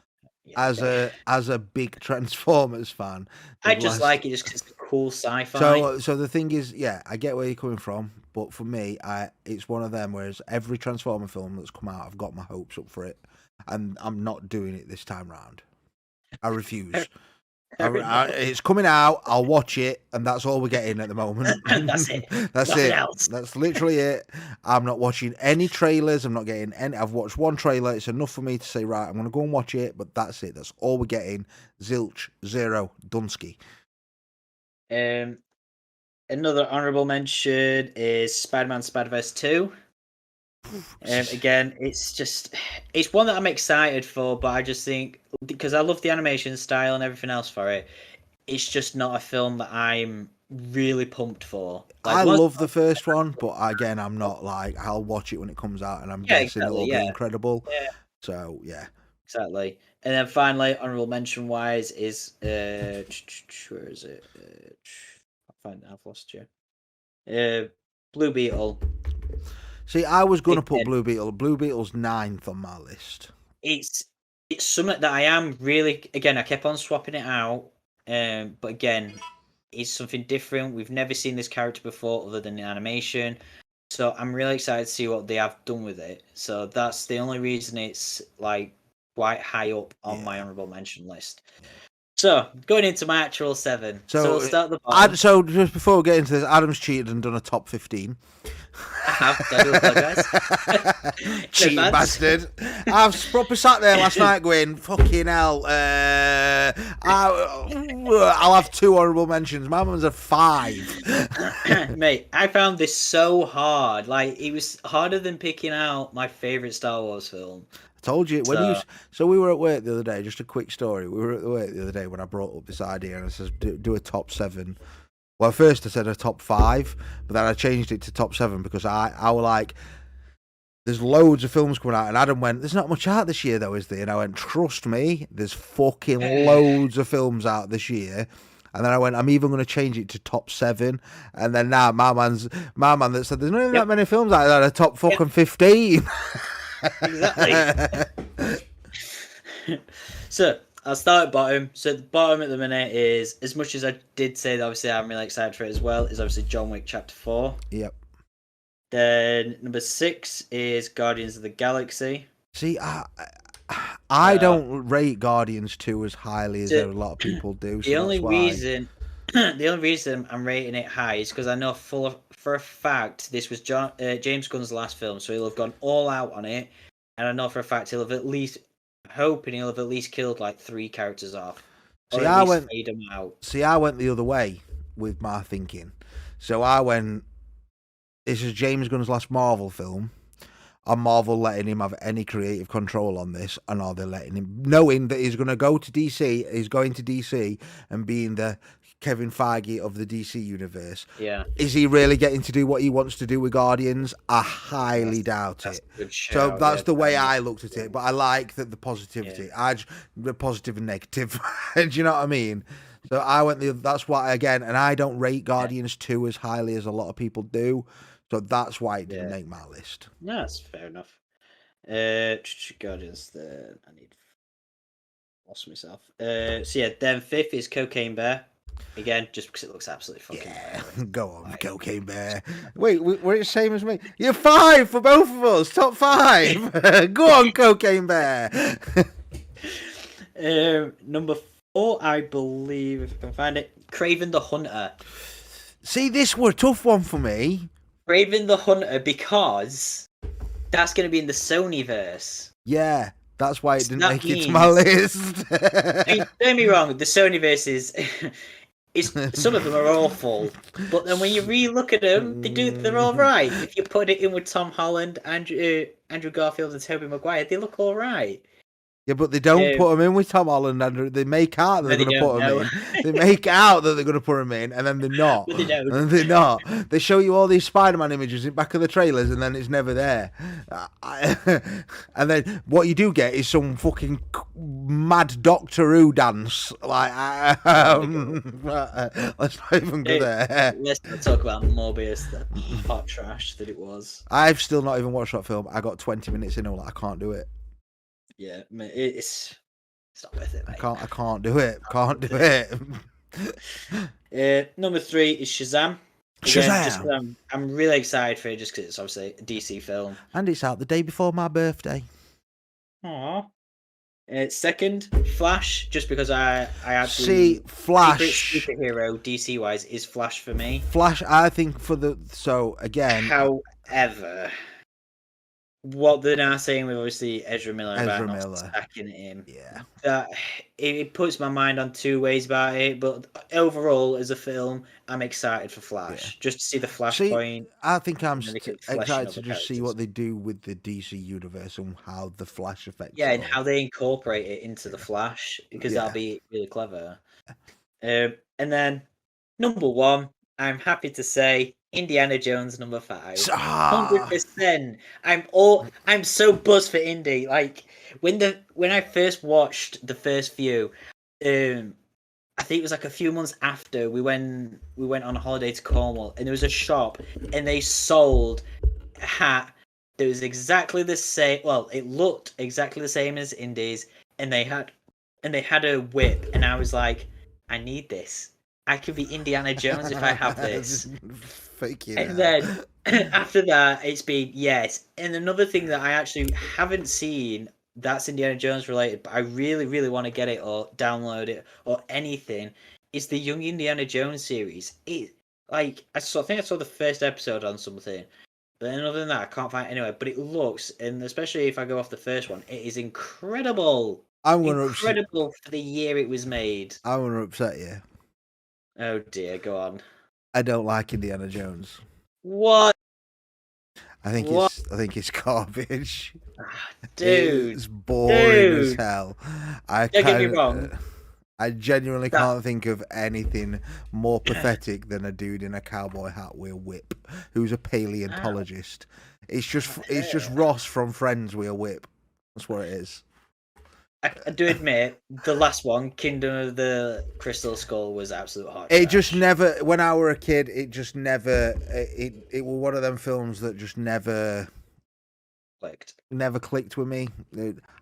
Yeah, As a big Transformers fan, I they've just left- like it just because it's cool sci-fi. So the thing is, yeah, I get where you're coming from, but for me, it's one of them. Whereas every Transformer film that's come out, I've got my hopes up for it, and I'm not doing it this time round. I refuse. It's coming out. I'll watch it, and that's all we're getting at the moment. That's it. That's Nothing it. else. That's literally it. I'm not watching any trailers. I'm not getting any. I've watched one trailer. It's enough for me to say, right, I'm going to go and watch it. But that's it. That's all we're getting. Zilch, zero, Dunsky. Another honorable mention is Spider-Man: Spider-Verse 2. Again, it's one that I'm excited for, but I just think because I love the animation style and everything else for it, it's just not a film that I'm really pumped for. I love the first one, but again, I'm not like I'll watch it when it comes out, and I'm guessing it'll be incredible. Yeah. So yeah, Exactly. And then finally, honorable mention wise is where is it? I've lost you. Blue Beetle. see, I was gonna Big put Ted. Blue Beetle. Blue Beetle's 9th on my list. It's something that I am really again. I kept on swapping it out, but again, it's something different. We've never seen this character before, other than the animation. So I'm really excited to see what they have done with it. So that's the only reason it's like quite high up on my honorable mention list. So going into my actual 7. So we'll start at the bottom. So just before we get into this, Adam's cheated and done a top 15. I have. I do apologise. Cheating bastard. I've proper sat there last night going, fucking hell. I'll have 2 honourable mentions. My one's a 5. Mate, I found this so hard. Like, it was harder than picking out my favourite Star Wars film. I told you. So we were at work the other day, just a quick story. We were at work the other day when I brought up this idea and I said, do a top 7. Well, first I said a top 5, but then I changed it to top 7 because I was like, there's loads of films coming out, and Adam went, there's not much out this year though, is there? And I went, trust me, there's fucking loads of films out this year. And then I went, I'm even going to change it to top 7. And then now my man that said there's not even that many films out there, a top fucking 15. Exactly. So I'll start at bottom. So the bottom at the minute is, as much as I did say that obviously I'm really excited for it as well, is obviously John Wick Chapter 4. Yep. Then number 6 is Guardians of the Galaxy. See, I don't rate Guardians 2 as highly as a lot of people do. So The only that's why. reason I'm rating it high is because I know for a fact this was James Gunn's last film, so he'll have gone all out on it, and I know for a fact he'll have at least killed like 3 characters off. See, I went the other way with my thinking. So I went, this is James Gunn's last Marvel film. Are Marvel letting him have any creative control on this? And are they letting him, knowing that he's going to go to DC, he's going to DC and being the Kevin Feige of the DC universe. Yeah. Is he really getting to do what he wants to do with Guardians? I highly doubt That's it. a good So shout, that's yeah, the way fair I enough. looked at it. But I like that the positivity. The positive and negative. Do you know what I mean? So I went that's why again, and I don't rate Guardians 2 as highly as a lot of people do. So that's why it didn't Yeah. make my list. No, that's fair enough. Guardians, I need lost myself. So yeah, then 5th is Cocaine Bear. Again, just because it looks absolutely fucking Yeah, badass. go on, Like- Cocaine Bear. Wait, we're the same as me. You're 5 for both of us. Top 5. Go on, Cocaine Bear. Number 4, I believe, if I can find it, Craven the Hunter. See, this were a tough one for me. Craven the Hunter, because that's going to be in the Sonyverse. Yeah, that's why it didn't That make it to my list. I mean, don't get me wrong, the Sonyverse is some of them are awful, but then when you re-look at them, they're all right. If you put it in with Tom Holland, Andrew Garfield, and Tobey Maguire, they look all right. Yeah, but they don't Yeah. put them in with Tom Holland, and they make out that No, they're they going to put don't, them in. They make out that they're going to put them in, and then they're not. But they don't. And they're not. They show you all these Spider-Man images in back of the trailers, and then it's never there. And then what you do get is some fucking mad Doctor Who dance. Like, let's not even go there. Let's not talk about Morbius, the hot trash that it was. I've still not even watched that film. I got 20 minutes in, and I'm like, I can't do it. Yeah, it's not worth it, I mate. can't do it. Can't do it. Number 3 is Shazam. Shazam! Just 'cause I'm really excited for it, just because it's obviously a DC film. And it's out the day before my birthday. Aww. Second, Flash, just because I actually See, Flash. favorite superhero DC wise is Flash for me. Flash, I think so again. However, what they're now saying with obviously Ezra Miller about Ezra not Miller. stacking him, Yeah. that it puts my mind on two ways about it. But overall, as a film, I'm excited for Flash, just to see the Flashpoint. I think I'm and then they keep fleshing excited out to the just see characters. what they do with the DC universe and how the Flash affects Yeah, it and all. how they incorporate it into the Flash, because Yeah. that'll be really clever. And then number 1, I'm happy to say Indiana Jones number 5. 100%. I'm so buzzed for Indy. Like when I first watched the first few, I think it was like a few months after we went on a holiday to Cornwall, and there was a shop, and they sold a hat that was exactly the same. Well, it looked exactly the same as Indy's, and they had a whip, and I was like, I need this. I could be Indiana Jones if I have this. Fucking And hell. then after that, it's been yes. And another thing that I actually haven't seen that's Indiana Jones related, but I really, really want to get it or download it or anything, is the Young Indiana Jones series. It I think I saw the first episode on something, but then other than that, I can't find it anywhere. But it looks, and especially if I go off the first one, it is incredible. I'm gonna upset. Incredible for the year it was made. I'm gonna upset you. Oh dear, go on. I don't like Indiana Jones. What? I think What? it's garbage. Dude. It's boring as Dude. hell. Don't get me wrong. I genuinely That- can't think of anything more pathetic than a dude in a cowboy hat with a whip who's a paleontologist. It's just Ross from Friends with a whip. That's what it is. I do admit, the last one, Kingdom of the Crystal Skull, was absolute hot. It just never. When I were a kid, it just never. It was one of them films that just never clicked with me.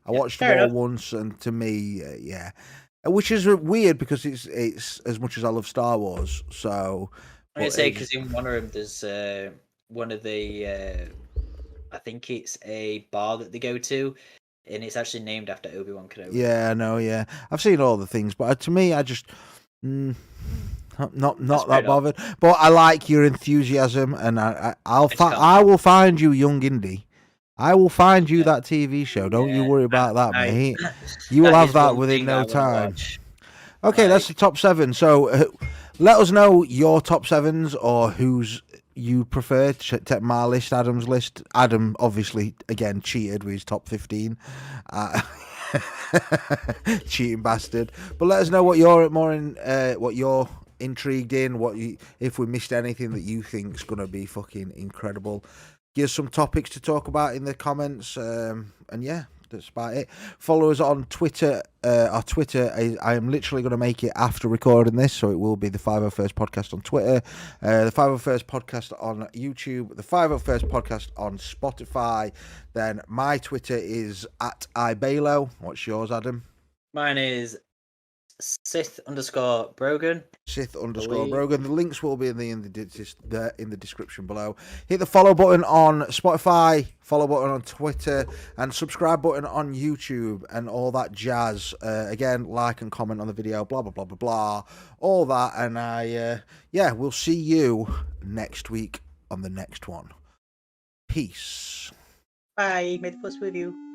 I watched fair them all enough. once, and to me, yeah, which is weird because it's as much as I love Star Wars. So I'm gonna but say it because in one of them, there's one of the, I think it's a bar that they go to, and it's actually named after Obi-Wan Kenobi. yeah, I know, yeah, I've seen all the things, but to me, I just not fair that enough. bothered. But I like your enthusiasm, and I come. will find you, Young Indy. I will find you that TV show. Don't you Yeah, worry about that, I- mate. You will That have is that one within thing no that I wanna time. watch. Okay, Like- that's the top 7. So let us know your top 7s or whose you prefer. Take my list, Adam's list. Adam obviously again cheated with his top 15. Cheating bastard. But let us know what you're more in. What your intrigued in, if we missed anything that you think's gonna be fucking incredible. Give us some topics to talk about in the comments, and yeah, that's about it. Follow us on Twitter. Our Twitter I am literally going to make it after recording this, so it will be the 501st Podcast on Twitter, the 501st Podcast on YouTube, the 501st Podcast on Spotify. Then my Twitter is @ibalo. What's yours, Adam? Mine is Sith_Brogan. Sith_Brogan. The links will be in the description below. Hit the follow button on Spotify, follow button on Twitter, and subscribe button on YouTube and all that jazz. Again, like and comment on the video, blah blah blah blah blah, all that. And we'll see you next week on the next one. Peace. Bye. May the force with you.